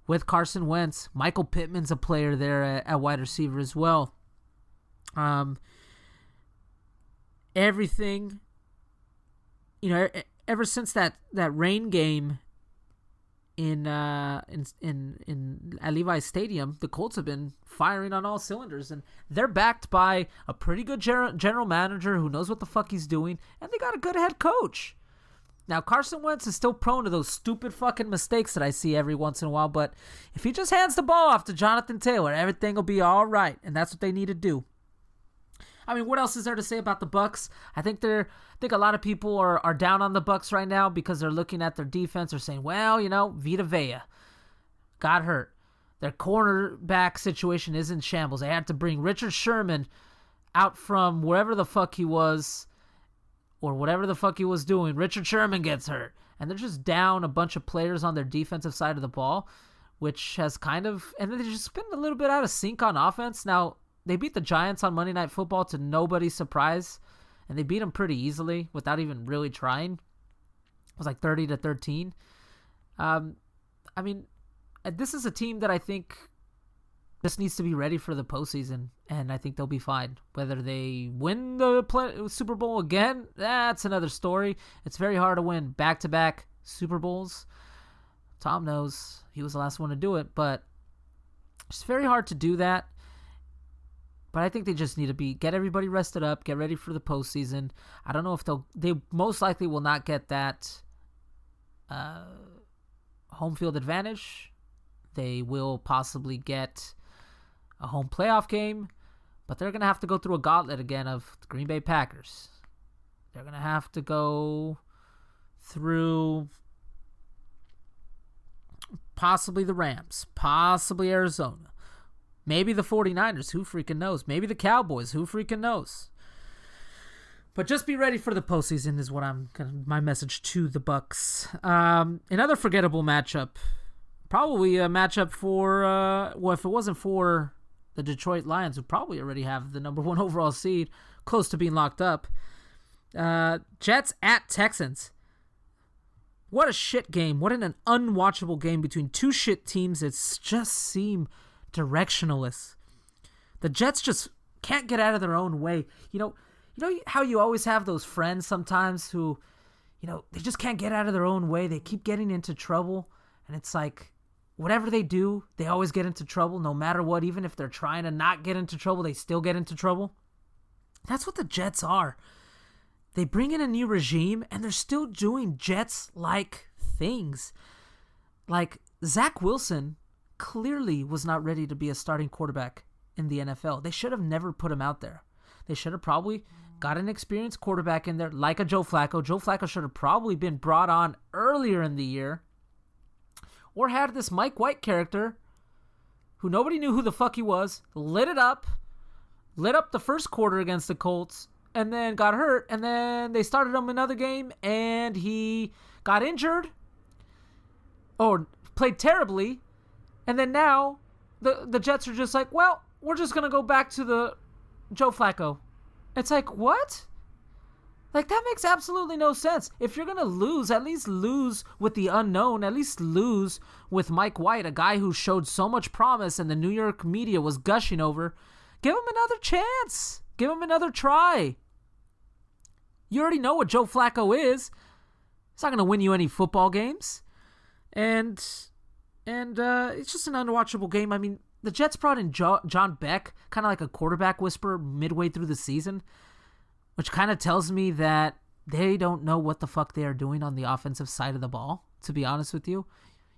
with Carson Wentz. Michael Pittman's a player there at wide receiver as well. Everything, ever since that rain game in at Levi's Stadium, the Colts have been firing on all cylinders, and they're backed by a pretty good general manager who knows what the fuck he's doing, and they got a good head coach. Now, Carson Wentz is still prone to those stupid fucking mistakes that I see every once in a while, but if he just hands the ball off to Jonathan Taylor, everything will be all right, and that's what they need to do. I mean, what else is there to say about the Bucs? I think a lot of people are down on the Bucs right now because they're looking at their defense. They're saying, well, Vita Vea got hurt. Their cornerback situation is in shambles. They had to bring Richard Sherman out from wherever the fuck he was or whatever the fuck he was doing. Richard Sherman gets hurt. And they're just down a bunch of players on their defensive side of the ball, which has and then they've just been a little bit out of sync on offense. Now, they beat the Giants on Monday Night Football to nobody's surprise, and they beat them pretty easily without even really trying. It was like 30-13. I mean, this is a team that I think just needs to be ready for the postseason, and I think they'll be fine. Whether they win the Super Bowl again, that's another story. It's very hard to win back-to-back Super Bowls. Tom knows he was the last one to do it, but it's very hard to do that. But I think they just need to get everybody rested up, get ready for the postseason. I don't know if they most likely will not get that home field advantage. They will possibly get a home playoff game, but they're going to have to go through a gauntlet again of the Green Bay Packers. They're going to have to go through possibly the Rams, possibly Arizona. Maybe the 49ers, who freaking knows? Maybe the Cowboys, who freaking knows? But just be ready for the postseason is what my message to the Bucs. Another forgettable matchup. Probably a matchup for, if it wasn't for the Detroit Lions, who probably already have the number 1 overall seed, close to being locked up. Jets at Texans. What a shit game. What an unwatchable game between two shit teams that just seem directionless. The Jets just can't get out of their own way. You know how you always have those friends sometimes who, they just can't get out of their own way. They keep getting into trouble, and it's like whatever they do, they always get into trouble no matter what. Even if they're trying to not get into trouble, they still get into trouble. That's what the Jets are. They bring in a new regime, and they're still doing Jets-like things. Like, Zach Wilson clearly was not ready to be a starting quarterback in the NFL. They should have never put him out there. They should have probably got an experienced quarterback in there, like a Joe Flacco. Joe Flacco should have probably been brought on earlier in the year. Or had this Mike White character, who nobody knew who the fuck he was, lit up the first quarter against the Colts, and then got hurt, and then they started him another game, and he got injured, or played terribly, and then now the Jets are just like, well, we're just going to go back to the Joe Flacco. It's like, what? Like, that makes absolutely no sense. If you're going to lose, at least lose with the unknown. At least lose with Mike White, a guy who showed so much promise and the New York media was gushing over. Give him another chance. Give him another try. You already know what Joe Flacco is. He's not going to win you any football games. And it's just an unwatchable game. I mean, the Jets brought in John Beck, kind of like a quarterback whisperer midway through the season, which kind of tells me that they don't know what the fuck they are doing on the offensive side of the ball, to be honest with you.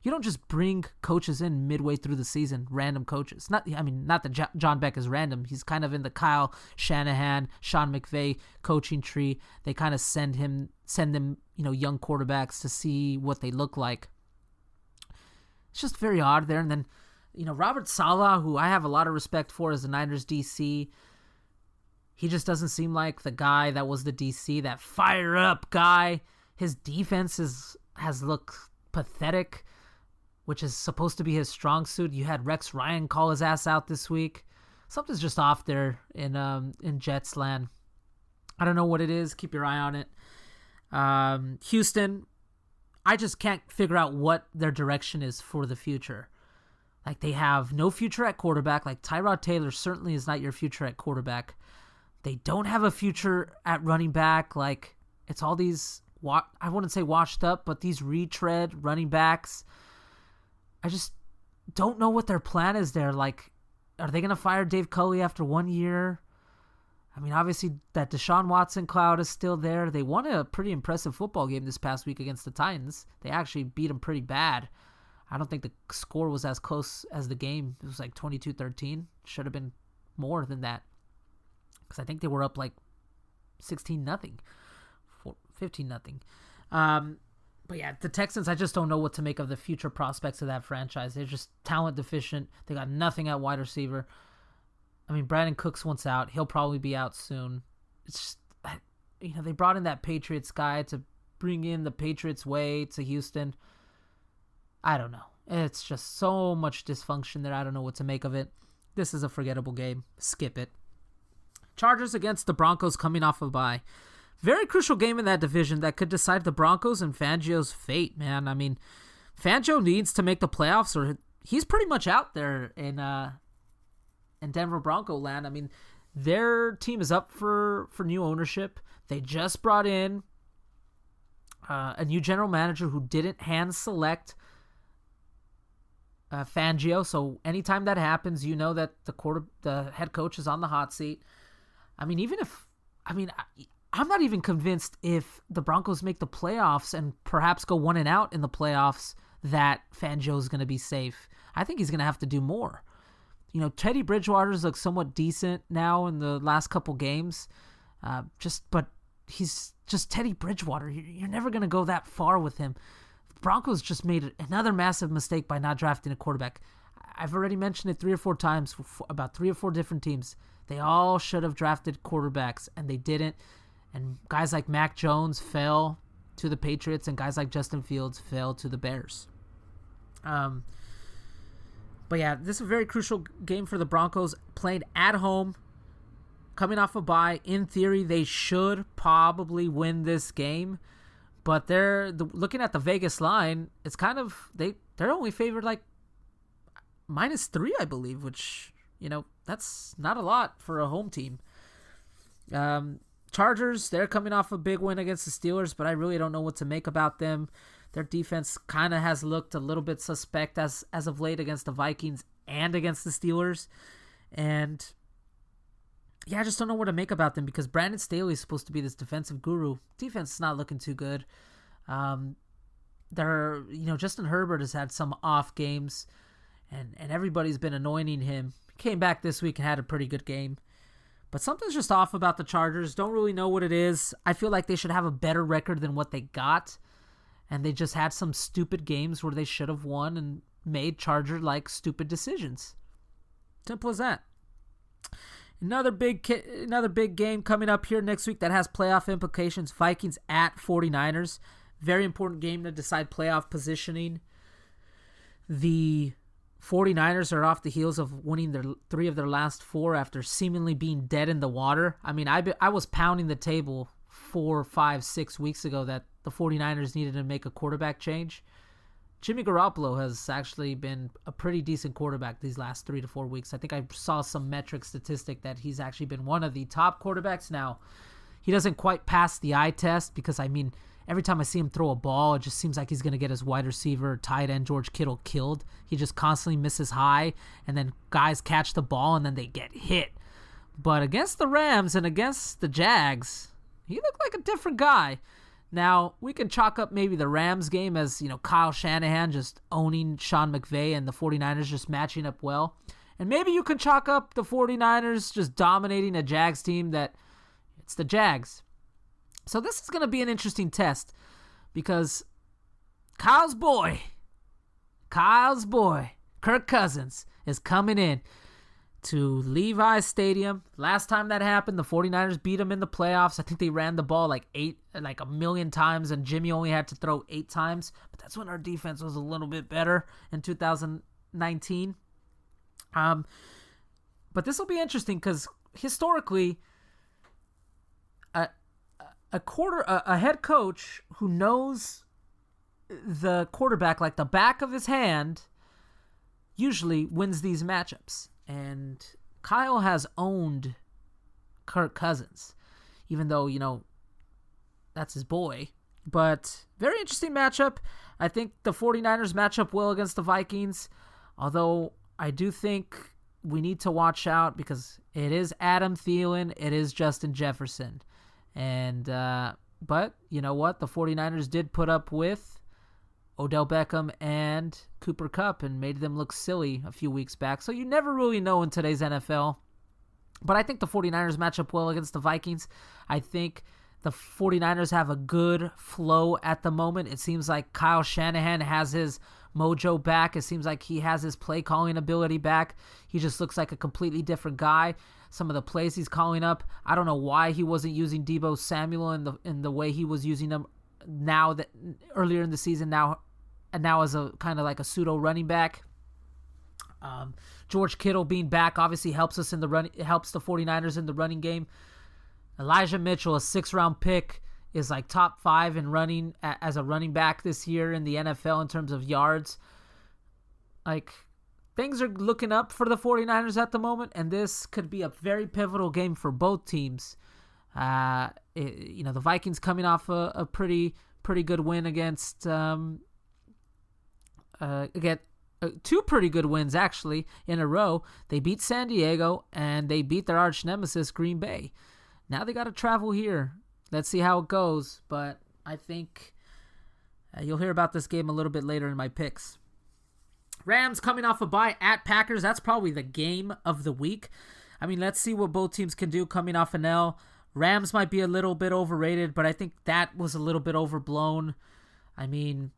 You don't just bring coaches in midway through the season, random coaches. Not that John Beck is random. He's kind of in the Kyle Shanahan, Sean McVay coaching tree. They kind of send them, young quarterbacks to see what they look like. It's just very odd there. And then, Robert Saleh, who I have a lot of respect for as the Niners DC, he just doesn't seem like the guy that was the DC, that fire-up guy. His defense has looked pathetic, which is supposed to be his strong suit. You had Rex Ryan call his ass out this week. Something's just off there in Jets land. I don't know what it is. Keep your eye on it. Houston, I just can't figure out what their direction is for the future. Like, they have no future at quarterback. Like, Tyrod Taylor certainly is not your future at quarterback. They don't have a future at running back. Like, it's all these, I wouldn't say washed up, but these retread running backs. I just don't know what their plan is there. Like, are they going to fire Dave Culley after 1 year? I mean, obviously that Deshaun Watson cloud is still there. They won a pretty impressive football game this past week against the Titans. They actually beat them pretty bad. I don't think the score was as close as the game. It was like 22-13. Should have been more than that. Because I think they were up like 16-0, 15-0. But yeah, the Texans, I just don't know what to make of the future prospects of that franchise. They're just talent deficient. They got nothing at wide receiver. I mean, Brandon Cooks wants out. He'll probably be out soon. It's just, they brought in that Patriots guy to bring in the Patriots way to Houston. I don't know. It's just so much dysfunction there. I don't know what to make of it. This is a forgettable game. Skip it. Chargers against the Broncos coming off a bye. Very crucial game in that division that could decide the Broncos and Fangio's fate, man. I mean, Fangio needs to make the playoffs, or he's pretty much out there in Denver Bronco land. I mean, their team is up for new ownership. They just brought in a new general manager who didn't hand select Fangio. So anytime that happens, you know that the head coach is on the hot seat. I mean, I'm not even convinced if the Broncos make the playoffs and perhaps go 1-out in the playoffs that Fangio is going to be safe. I think he's going to have to do more. Teddy Bridgewater's looked somewhat decent now in the last couple games. But he's just Teddy Bridgewater. You're never going to go that far with him. The Broncos just made another massive mistake by not drafting a quarterback. I've already mentioned it 3 or 4 times about 3 or 4 different teams. They all should have drafted quarterbacks, and they didn't. And guys like Mac Jones fell to the Patriots, and guys like Justin Fields fell to the Bears. But yeah, this is a very crucial game for the Broncos. Playing at home, coming off a bye. In theory, they should probably win this game. But looking at the Vegas line, it's kind of, they're only favored like -3, I believe, which, that's not a lot for a home team. Chargers, they're coming off a big win against the Steelers, but I really don't know what to make about them. Their defense kind of has looked a little bit suspect as of late against the Vikings and against the Steelers. And yeah, I just don't know what to make about them because Brandon Staley is supposed to be this defensive guru. Defense is not looking too good. Justin Herbert has had some off games, and everybody's been anointing him. Came back this week and had a pretty good game. But something's just off about the Chargers. Don't really know what it is. I feel like they should have a better record than what they got. And they just had some stupid games where they should have won and made Charger-like stupid decisions. Simple as that. Another big game coming up here next week that has playoff implications. Vikings at 49ers. Very important game to decide playoff positioning. The 49ers are off the heels of winning 3 of their last 4 after seemingly being dead in the water. I mean, I was pounding the table 4, 5, 6 weeks ago that the 49ers needed to make a quarterback change. Jimmy Garoppolo has actually been a pretty decent quarterback these last 3 to 4 weeks. I think I saw some metric statistic that he's actually been one of the top quarterbacks. Now, he doesn't quite pass the eye test because, I mean, every time I see him throw a ball, it just seems like he's going to get his wide receiver, tight end George Kittle killed. He just constantly misses high, and then guys catch the ball, and then they get hit. But against the Rams and against the Jags, he looked like a different guy. Now, we can chalk up maybe the Rams game as, Kyle Shanahan just owning Sean McVay and the 49ers just matching up well. And maybe you can chalk up the 49ers just dominating a Jags team that it's the Jags. So this is going to be an interesting test because Kyle's boy, Kirk Cousins, is coming in to Levi's Stadium. Last time that happened, the 49ers beat them in the playoffs. I think they ran the ball like a million times, and Jimmy only had to throw 8 times. But that's when our defense was a little bit better in 2019. But this will be interesting because historically, a head coach who knows the quarterback like the back of his hand usually wins these matchups. And Kyle has owned Kirk Cousins, even though, that's his boy. But very interesting matchup. I think the 49ers match up well against the Vikings, although I do think we need to watch out because it is Adam Thielen, it is Justin Jefferson. And but you know what? The 49ers did put up with Odell Beckham and Cooper Kupp and made them look silly a few weeks back. So you never really know in today's NFL. But I think the 49ers match up well against the Vikings. I think the 49ers have a good flow at the moment. It seems like Kyle Shanahan has his mojo back. It seems like he has his play calling ability back. He just looks like a completely different guy. Some of the plays he's calling up, I don't know why he wasn't using Deebo Samuel in the way he was using him now that earlier in the season now as a kind of like a pseudo running back. George Kittle being back obviously helps us in the run. It helps the 49ers in the running game. Elijah Mitchell, a 6th-round pick, is like top 5 in running as a running back this year in the NFL in terms of yards. Like, things are looking up for the 49ers at the moment, and this could be a very pivotal game for both teams. The Vikings coming off a pretty good win against 2 pretty good wins actually in a row. They beat San Diego and they beat their arch nemesis Green Bay. Now they got to travel here. Let's see how it goes, but I think you'll hear about this game a little bit later in my picks. Rams coming off a bye at Packers. That's probably the game of the week. I mean, let's see what both teams can do coming off an L. Rams might be a little bit overrated, but I think that was a little bit overblown. I mean,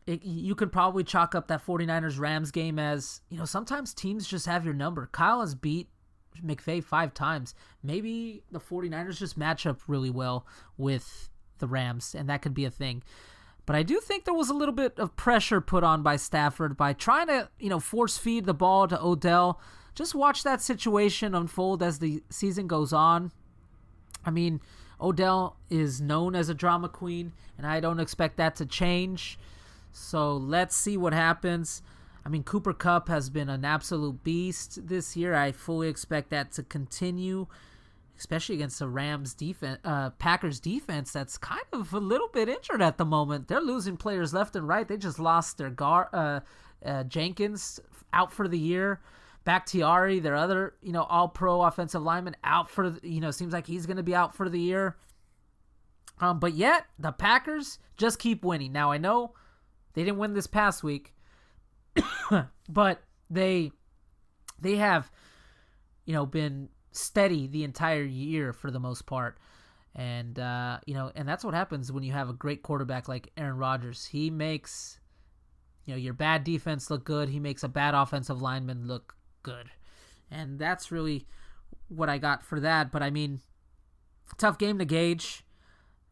you could probably chalk up that 49ers-Rams game as, sometimes teams just have your number. Kyle has beat McVay 5 times. Maybe the 49ers just match up really well with the Rams, and that could be a thing. But I do think there was a little bit of pressure put on by Stafford by trying to, force feed the ball to Odell. Just watch that situation unfold as the season goes on. I mean, Odell is known as a drama queen, and I don't expect that to change. So let's see what happens. I mean, Cooper Kupp has been an absolute beast this year. I fully expect that to continue. especially against the Packers defense that's kind of a little bit injured at the moment. They're losing players left and right. They just lost their Jenkins out for the year. Bakhtiari, their other, all-pro offensive lineman, out for, seems like he's going to be out for the year. But yet, the Packers just keep winning. Now, I know they didn't win this past week, but they have, been steady the entire year for the most part. And, and that's what happens when you have a great quarterback like Aaron Rodgers. He makes, your bad defense look good. He makes a bad offensive lineman look good. And that's really what I got for that. But, tough game to gauge.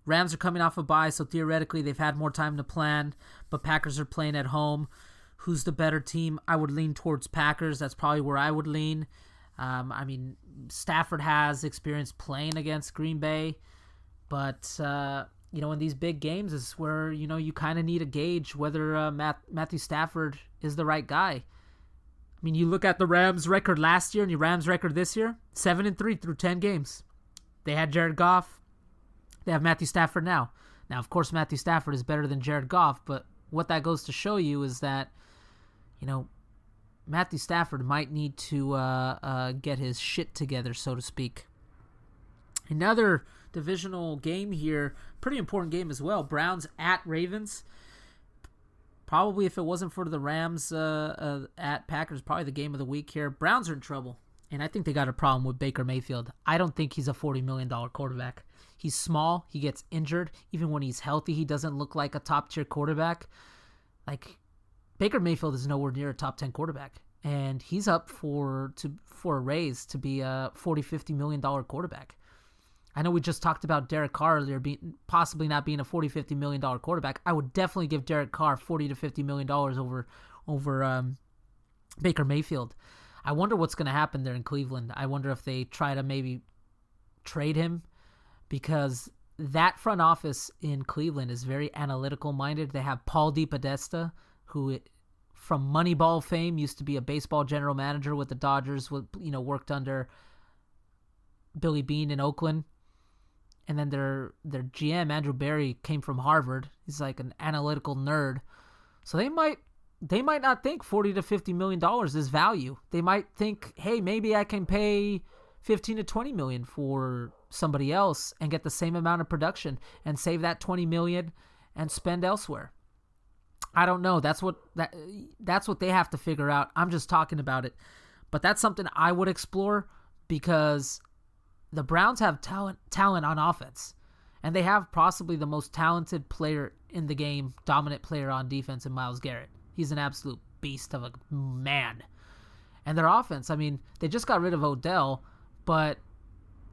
Rams are coming off a bye, so theoretically they've had more time to plan. But Packers are playing at home. Who's the better team? I would lean towards Packers. That's probably where I would lean. Stafford has experience playing against Green Bay, but in these big games is where you kind of need to gauge whether Matthew Stafford is the right guy. You look at the Rams' record last year and your Rams' record this year: 7-3 through 10 games. They had Jared Goff. They have Matthew Stafford now. Now, of course, Matthew Stafford is better than Jared Goff, but what that goes to show you is that Matthew Stafford might need to get his shit together, so to speak. Another divisional game here, pretty important game as well. Browns at Ravens. Probably if it wasn't for the Rams at Packers, probably the game of the week here. Browns are in trouble, and I think they got a problem with Baker Mayfield. I don't think he's a $40 million quarterback. He's small. He gets injured. Even when he's healthy, he doesn't look like a top-tier quarterback. Baker Mayfield is nowhere near a top 10 quarterback, and he's up for a raise to be a $40-50 million quarterback. I know we just talked about Derek Carr earlier possibly not being a $40-50 million quarterback. I would definitely give Derek Carr $40 to $50 million over Baker Mayfield. I wonder what's going to happen there in Cleveland. I wonder if they try to maybe trade him, because that front office in Cleveland is very analytical minded. They have Paul DePodesta, who from Moneyball fame used to be a baseball general manager with the Dodgers, worked under Billy Beane in Oakland. And then their GM, Andrew Berry, came from Harvard. He's like an analytical nerd. So they might not think $40 to $50 million is value. They might think, hey, maybe I can pay $15 to $20 million for somebody else and get the same amount of production and save that $20 million and spend elsewhere. I don't know. That's what they have to figure out. I'm just talking about it. But that's something I would explore, because the Browns have talent on offense, and they have possibly the most talented player in the game, dominant player on defense, in Myles Garrett. He's an absolute beast of a man. And their offense, they just got rid of Odell, but,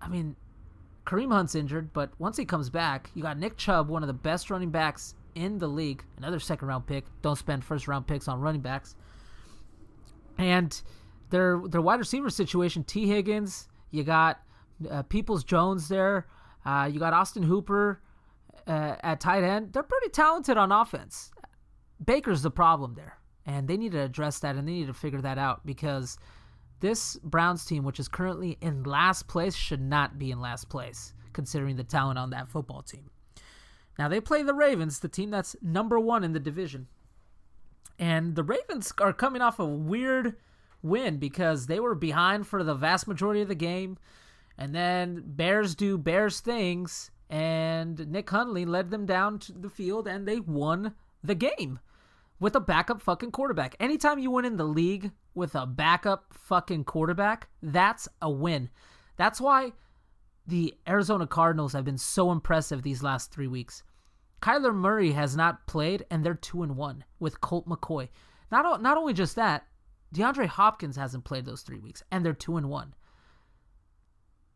Kareem Hunt's injured, but once he comes back, you got Nick Chubb, one of the best running backs in the league, another second-round pick. Don't spend first-round picks on running backs. And their wide receiver situation, T. Higgins, you got Peoples-Jones there. You got Austin Hooper at tight end. They're pretty talented on offense. Baker's the problem there, and they need to address that, and they need to figure that out, because this Browns team, which is currently in last place, should not be in last place, considering the talent on that football team. Now, they play the Ravens, the team that's number 1 in the division. And the Ravens are coming off a weird win, because they were behind for the vast majority of the game. And then Bears do Bears things, and Nick Hundley led them down to the field, and they won the game with a backup fucking quarterback. Anytime you win in the league with a backup fucking quarterback, that's a win. That's why the Arizona Cardinals have been so impressive these last 3 weeks. Kyler Murray has not played, and they're 2-1 with Colt McCoy. Not only just that, DeAndre Hopkins hasn't played those 3 weeks, and they're 2-1.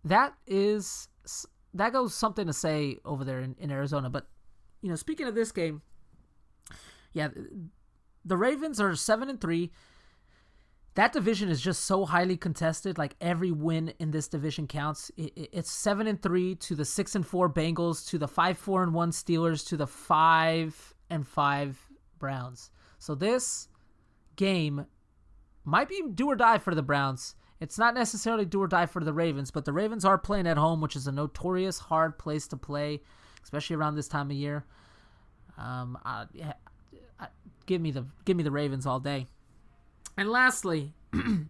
That goes something to say over there in Arizona. But, speaking of this game, yeah, the Ravens are 7-3. That division is just so highly contested. Like, every win in this division counts. It's 7-3 to the 6-4 Bengals, to the 5-4-1 Steelers, to the 5-5 Browns. So this game might be do or die for the Browns. It's not necessarily do or die for the Ravens, but the Ravens are playing at home, which is a notorious hard place to play, especially around this time of year. Give me the Ravens all day. And lastly,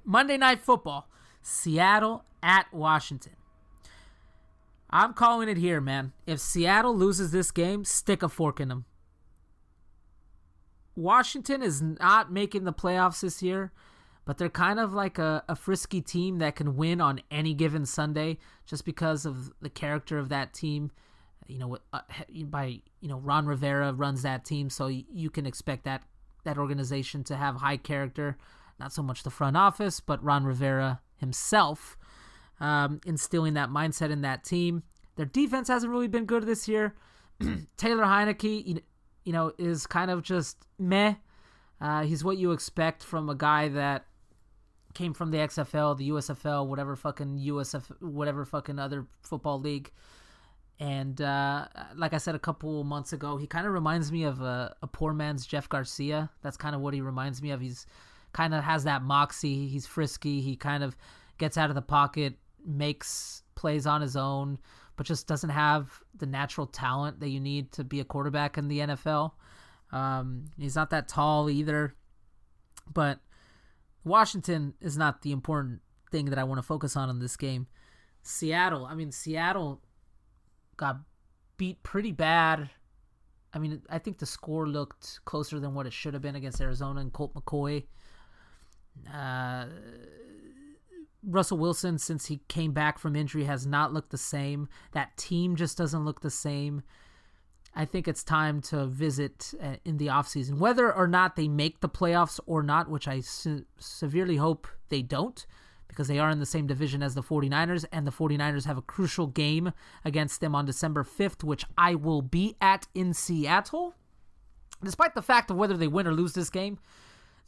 Monday Night Football, Seattle at Washington. I'm calling it here, man. If Seattle loses this game, stick a fork in them. Washington is not making the playoffs this year, but they're kind of like a frisky team that can win on any given Sunday just because of the character of that team. Ron Rivera runs that team, so you can expect that organization to have high character. Not so much the front office, but Ron Rivera himself instilling that mindset in that team. Their defense hasn't really been good this year. Taylor Heineke, is kind of just meh. He's what you expect from a guy that came from the XFL, the USFL, whatever fucking other football league. And like I said a couple months ago, he kind of reminds me of a poor man's Jeff Garcia. That's kind of what he reminds me of. He's kind of has that moxie. He's frisky. He kind of gets out of the pocket, makes plays on his own, but just doesn't have the natural talent that you need to be a quarterback in the NFL. He's not that tall either. But Washington is not the important thing that I want to focus on in this game. Seattle got beat pretty bad. I think the score looked closer than what it should have been against Arizona and Colt McCoy. Russell Wilson, since he came back from injury, has not looked the same. That team just doesn't look the same. I think it's time to visit in the offseason. Whether or not they make the playoffs or not, which I severely hope they don't, because they are in the same division as the 49ers, and the 49ers have a crucial game against them on December 5th, which I will be at in Seattle. Despite the fact of whether they win or lose this game,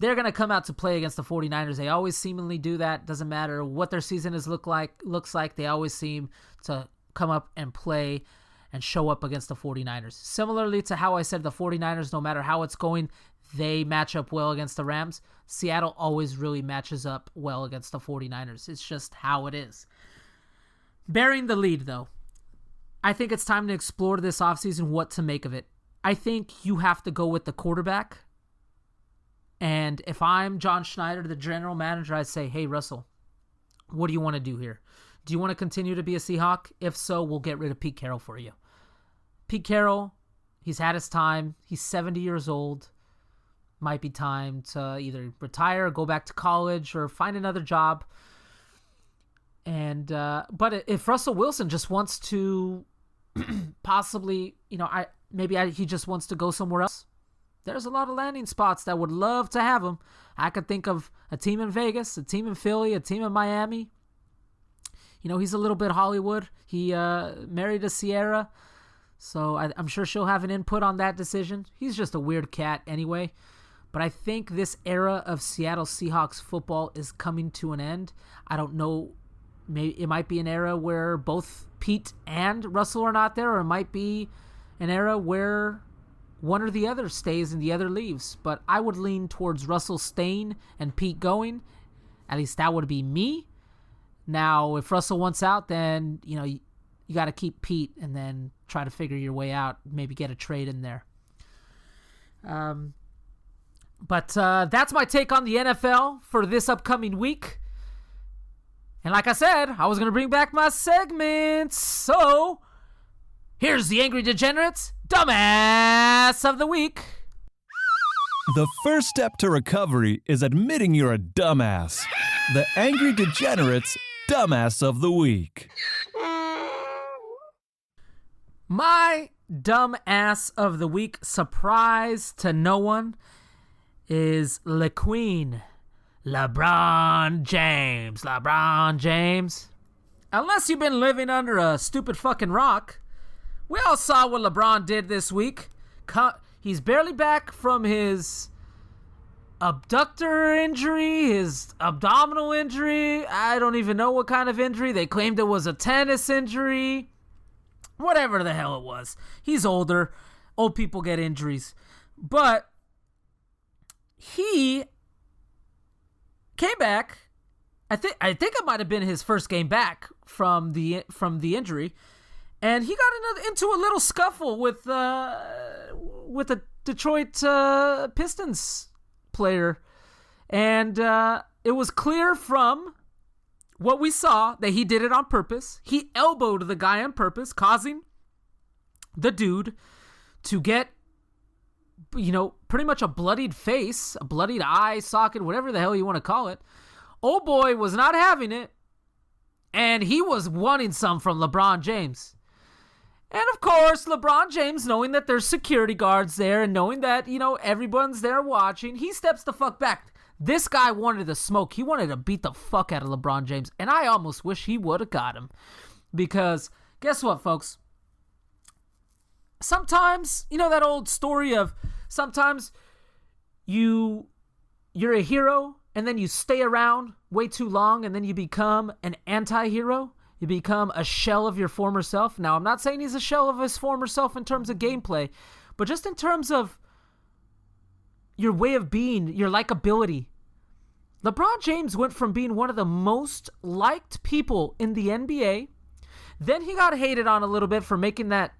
they're going to come out to play against the 49ers. They always seemingly do that. Doesn't matter what their season looks like. They always seem to come up and play and show up against the 49ers. Similarly to how I said the 49ers, no matter how it's going, they match up well against the Rams. Seattle always really matches up well against the 49ers. It's just how it is. Bearing the lead, though, I think it's time to explore this offseason what to make of it. I think you have to go with the quarterback. And if I'm John Schneider, the general manager, I say, hey, Russell, what do you want to do here? Do you want to continue to be a Seahawk? If so, we'll get rid of Pete Carroll for you. Pete Carroll, he's had his time. He's 70 years old. Might be time to either retire, go back to college, or find another job. And but if Russell Wilson just wants to possibly, he just wants to go somewhere else, there's a lot of landing spots that would love to have him. I could think of a team in Vegas, a team in Philly, a team in Miami. He's a little bit Hollywood. He married a Sierra, so I'm sure she'll have an input on that decision. He's just a weird cat anyway. But I think this era of Seattle Seahawks football is coming to an end. I don't know. Maybe it might be an era where both Pete and Russell are not there, or it might be an era where one or the other stays and the other leaves. But I would lean towards Russell staying and Pete going. At least that would be me. Now, if Russell wants out, then, you got to keep Pete and then try to figure your way out. Maybe get a trade in there. But that's my take on the NFL for this upcoming week. And like I said, I was going to bring back my segments. So, here's the Angry Degenerates Dumbass of the Week. The first step to recovery is admitting you're a dumbass. The Angry Degenerates Dumbass of the Week. My dumbass of the week, surprise to no one, is LeBron James. LeBron James. Unless you've been living under a stupid fucking rock, we all saw what LeBron did this week. He's barely back from his abductor injury, his abdominal injury. I don't even know what kind of injury. They claimed it was a tennis injury. Whatever the hell it was. He's older. Old people get injuries. But he came back I think it might have been his first game back from the injury, and he got into a little scuffle with a Detroit Pistons player, and it was clear from what we saw that he did it on purpose. He elbowed the guy on purpose, causing the dude to get, pretty much a bloodied face, a bloodied eye socket, whatever the hell you want to call it. Old boy was not having it, and he was wanting some from LeBron James. And of course, LeBron James, knowing that there's security guards there and knowing that, everyone's there watching, he steps the fuck back. This guy wanted the smoke. He wanted to beat the fuck out of LeBron James, and I almost wish he would have got him. Because guess what, folks? Sometimes, that old story of sometimes you're a hero and then you stay around way too long and then you become an anti-hero. You become a shell of your former self. Now, I'm not saying he's a shell of his former self in terms of gameplay, but just in terms of your way of being, your likability. LeBron James went from being one of the most liked people in the NBA. Then he got hated on a little bit for making that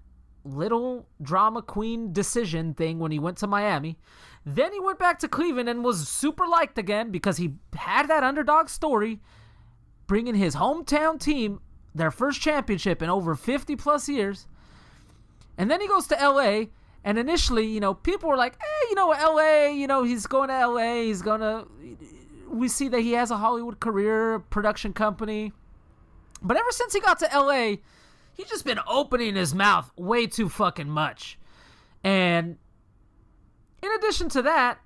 little drama queen decision thing when he went to Miami. Then he went back to Cleveland and was super liked again because he had that underdog story, bringing his hometown team their first championship in over 50 plus years. And then he goes to LA, and initially, people were like, LA, he's going to LA, we see that he has a Hollywood career, production company. But ever since he got to LA, he's just been opening his mouth way too fucking much. And in addition to that,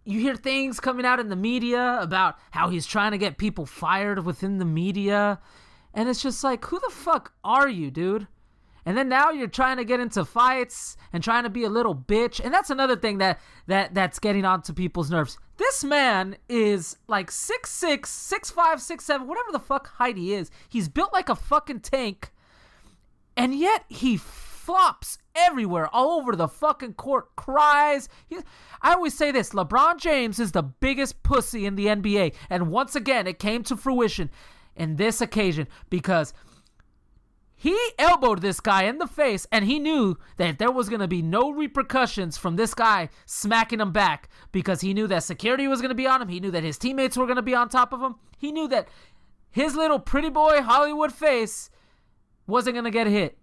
you hear things coming out in the media about how he's trying to get people fired within the media. And it's just like, who the fuck are you, dude? And then now you're trying to get into fights and trying to be a little bitch. And that's another thing that's getting onto people's nerves. This man is like 6'6", 6'5", 6'7", whatever the fuck height he is. He's built like a fucking tank. And yet he flops everywhere, all over the fucking court, cries. I always say this, LeBron James is the biggest pussy in the NBA. And once again, it came to fruition in this occasion because he elbowed this guy in the face, and he knew that there was going to be no repercussions from this guy smacking him back because he knew that security was going to be on him. He knew that his teammates were going to be on top of him. He knew that his little pretty boy Hollywood face wasn't going to get hit.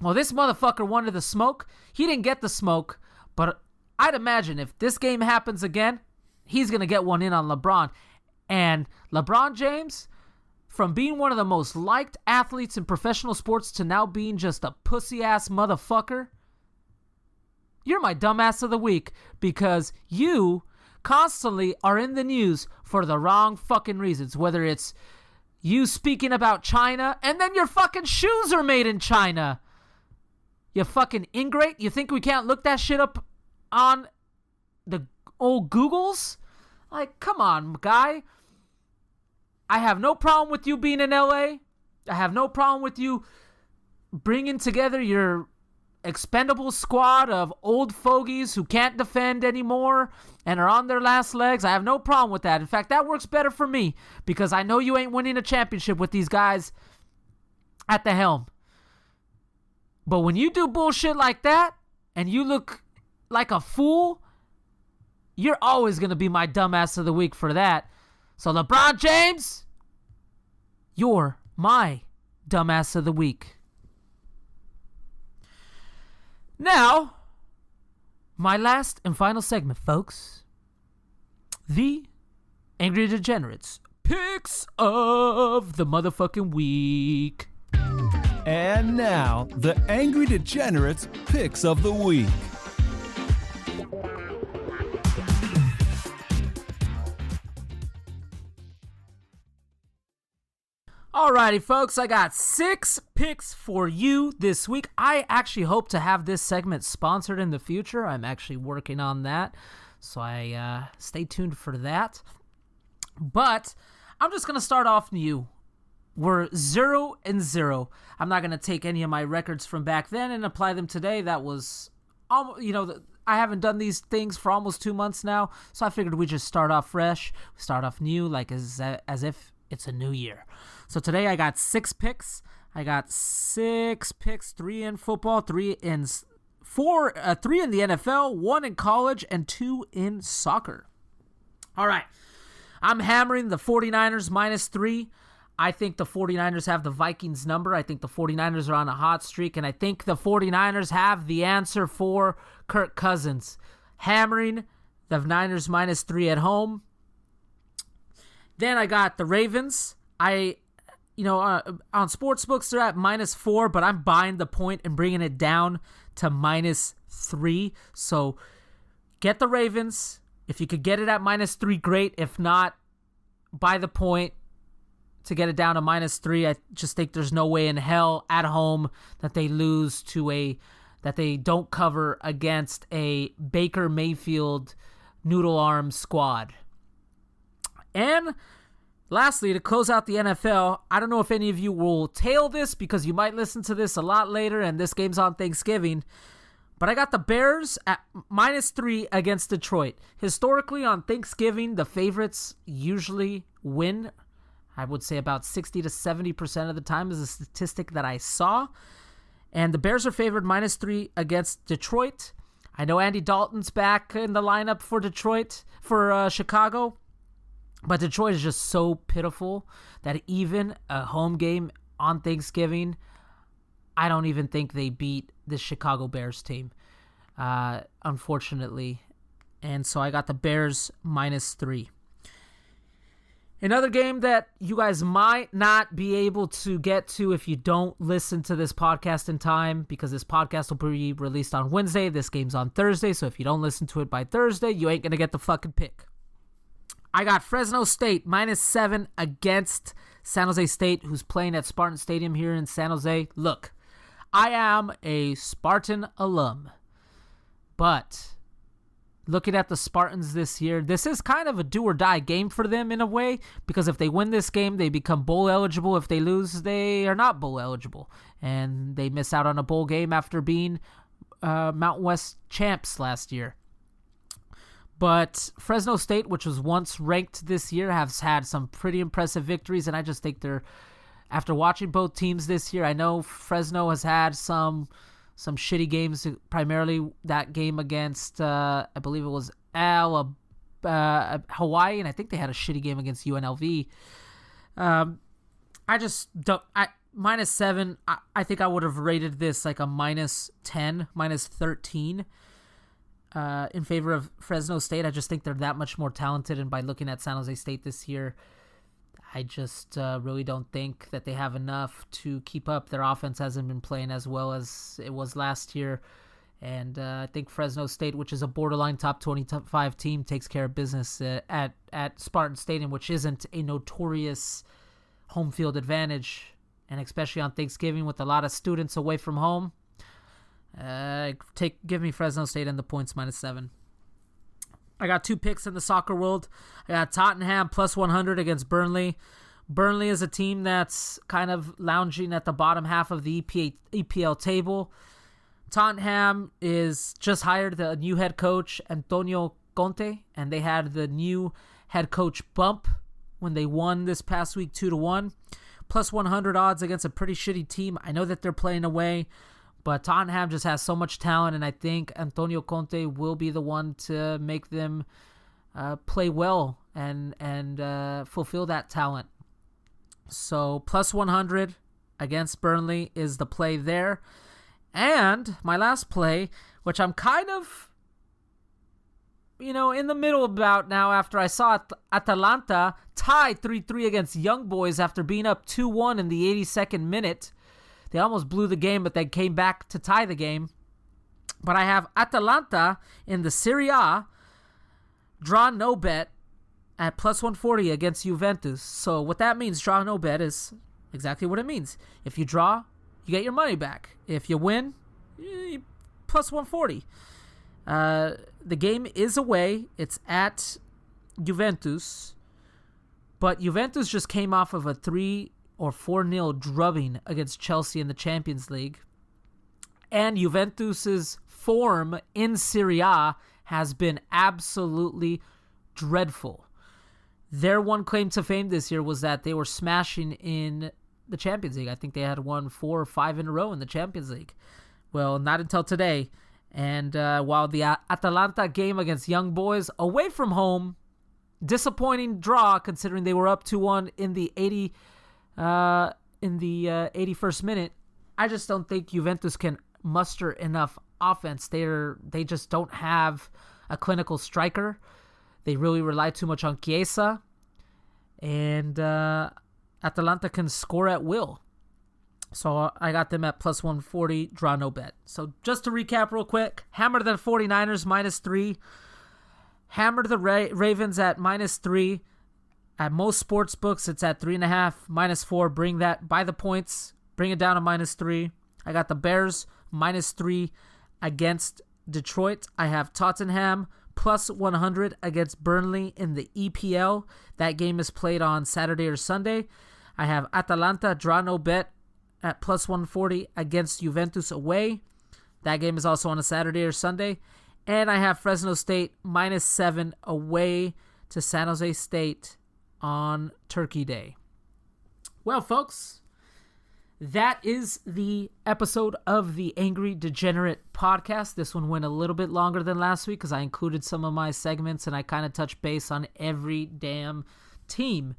Well, this motherfucker wanted the smoke. He didn't get the smoke, but I'd imagine if this game happens again, he's going to get one in on LeBron. And LeBron James, from being one of the most liked athletes in professional sports to now being just a pussy-ass motherfucker, you're my dumbass of the week because you constantly are in the news for the wrong fucking reasons. Whether it's you speaking about China and then your fucking shoes are made in China. You fucking ingrate. You think we can't look that shit up on the old Googles? Like, come on, guy. I have no problem with you being in LA. I have no problem with you bringing together your expendable squad of old fogies who can't defend anymore and are on their last legs. I have no problem with that. In fact, that works better for me because I know you ain't winning a championship with these guys at the helm. But when you do bullshit like that and you look like a fool, you're always going to be my dumbass of the week for that. So LeBron James, you're my dumbass of the week. Now, my last and final segment, folks. The Angry Degenerates Picks of the motherfucking week. And now, the Angry Degenerates Picks of the Week. Alrighty, folks, I got 6 picks for you this week. I actually hope to have this segment sponsored in the future. I'm actually working on that, so stay tuned for that. But I'm just going to start off new. We're 0-0. I'm not going to take any of my records from back then and apply them today. That was, I I haven't done these things for almost 2 months now, so I figured we'd just start off fresh, start off new, like as if it's a new year. So today I got 6 picks. 3 in football, 3 in the NFL, 1 in college, and 2 in soccer. All right. I'm hammering the 49ers -3. I think the 49ers have the Vikings number. I think the 49ers are on a hot streak, and I think the 49ers have the answer for Kirk Cousins. Hammering the Niners -3 at home. Then I got the Ravens. On sportsbooks they're at -4, but I'm buying the point and bringing it down to -3. So get the Ravens. If you could get it at -3, great. If not, buy the point to get it down to -3. I just think there's no way in hell at home that they lose that they don't cover against a Baker Mayfield noodle arm squad. And lastly, to close out the NFL, I don't know if any of you will tail this because you might listen to this a lot later and this game's on Thanksgiving, but I got the Bears at -3 against Detroit. Historically, on Thanksgiving, the favorites usually win. I would say about 60 to 70% of the time is a statistic that I saw. And the Bears are favored -3 against Detroit. I know Andy Dalton's back in the lineup for Chicago. But Detroit is just so pitiful that even a home game on Thanksgiving, I don't even think they beat the Chicago Bears team, unfortunately. And so I got the Bears -3. Another game that you guys might not be able to get to if you don't listen to this podcast in time, because this podcast will be released on Wednesday. This game's on Thursday, so if you don't listen to it by Thursday, you ain't going to get the fucking pick. I got Fresno State -7 against San Jose State, who's playing at Spartan Stadium here in San Jose. Look, I am a Spartan alum, but looking at the Spartans this year, this is kind of a do-or-die game for them in a way, because if they win this game, they become bowl eligible. If they lose, they are not bowl eligible, and they miss out on a bowl game after being Mountain West champs last year. But Fresno State, which was once ranked this year, has had some pretty impressive victories, and I just think after watching both teams this year, I know Fresno has had some shitty games, primarily that game against, I believe it was Hawaii, and I think they had a shitty game against UNLV. I just don't, -7, I think I would have rated this like a -10, -13. In favor of Fresno State. I just think they're that much more talented, and by looking at San Jose State this year, I just really don't think that they have enough to keep up. Their offense hasn't been playing as well as it was last year, and I think Fresno State, which is a borderline top 25 team, takes care of business at Spartan Stadium, which isn't a notorious home field advantage, and especially on Thanksgiving with a lot of students away from home. Give me Fresno State and the points -7. I got 2 picks in the soccer world. I got Tottenham +100 against Burnley. Burnley is a team that's kind of lounging at the bottom half of the EPL table. Tottenham is just hired the new head coach, Antonio Conte, and they had the new head coach bump when they won this past week 2-1. +100 odds against a pretty shitty team. I know that they're playing away, but Tottenham just has so much talent, and I think Antonio Conte will be the one to make them play well and fulfill that talent. So +100 against Burnley is the play there. And my last play, which I'm kind of, in the middle about now after I saw Atalanta tie 3-3 against Young Boys after being up 2-1 in the 82nd minute. They almost blew the game, but they came back to tie the game. But I have Atalanta in the Serie A, draw no bet at +140 against Juventus. So what that means, draw no bet, is exactly what it means. If you draw, you get your money back. If you win, +140. The game is away. It's at Juventus. But Juventus just came off of a 3 or 4-0 drubbing against Chelsea in the Champions League. And Juventus's form in Serie A has been absolutely dreadful. Their one claim to fame this year was that they were smashing in the Champions League. I think they had won 4 or 5 in a row in the Champions League. Well, not until today. And while the Atalanta game against Young Boys away from home, disappointing draw considering they were up 2-1 in the 81st minute. I just don't think Juventus can muster enough offense. They just don't have a clinical striker. They really rely too much on Chiesa. And Atalanta can score at will. So I got them at plus 140, draw no bet. So just to recap real quick, hammer the 49ers -3. Hammer the Ravens at -3. At most sports books, it's at 3.5, -4. Bring that by the points. Bring it down to -3. I got the Bears -3 against Detroit. I have Tottenham plus 100 against Burnley in the EPL. That game is played on Saturday or Sunday. I have Atalanta, draw no bet, at plus 140 against Juventus away. That game is also on a Saturday or Sunday. And I have Fresno State -7 away to San Jose State on Turkey Day. Well, folks, that is the episode of the Angry Degenerate podcast. This one went a little bit longer than last week because I included some of my segments and I kind of touched base on every damn team.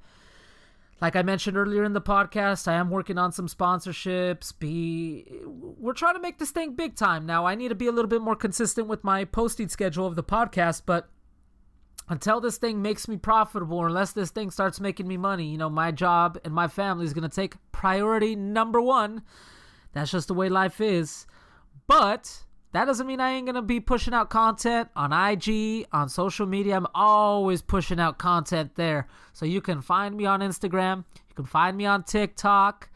Like I mentioned earlier in the podcast, I am working on some sponsorships. We're trying to make this thing big time. Now, I need to be a little bit more consistent with my posting schedule of the podcast, but until this thing makes me profitable, or unless this thing starts making me money, my job and my family is going to take priority number 1. That's just the way life is. But that doesn't mean I ain't going to be pushing out content on IG, on social media. I'm always pushing out content there. So you can find me on Instagram. You can find me on TikTok.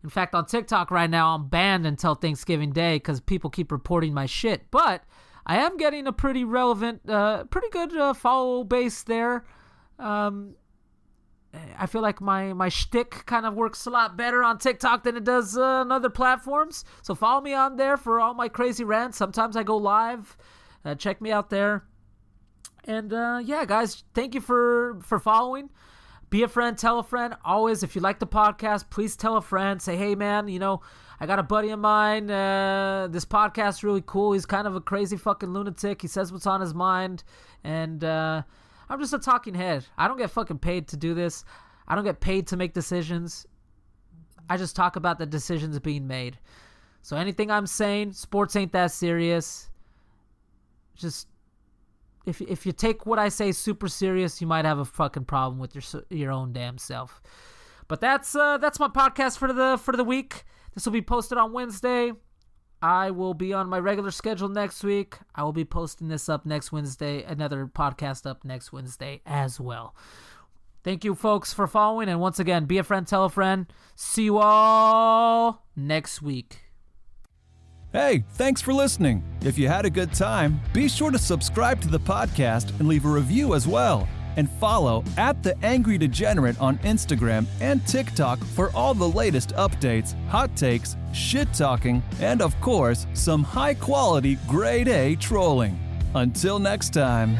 In fact, on TikTok right now, I'm banned until Thanksgiving Day because people keep reporting my shit. But I am getting a pretty relevant, pretty good follow base there. I feel like my shtick kind of works a lot better on TikTok than it does on other platforms. So follow me on there for all my crazy rants. Sometimes I go live. Check me out there. And yeah, guys, thank you for following. Be a friend, tell a friend. Always, if you like the podcast, please tell a friend. Say, hey, man, I got a buddy of mine. This podcast is really cool. He's kind of a crazy fucking lunatic. He says what's on his mind. And I'm just a talking head. I don't get fucking paid to do this. I don't get paid to make decisions. I just talk about the decisions being made. So anything I'm saying, sports ain't that serious. Just if you take what I say super serious, you might have a fucking problem with your own damn self. But that's my podcast for the week. This will be posted on Wednesday. I will be on my regular schedule next week. I will be posting this up next Wednesday, another podcast up next Wednesday as well. Thank you, folks, for following. And once again, be a friend, tell a friend. See you all next week. Hey, thanks for listening. If you had a good time, be sure to subscribe to the podcast and leave a review as well. And follow @TheAngryDegenerate on Instagram and TikTok for all the latest updates, hot takes, shit talking, and of course, some high quality grade A trolling. Until next time.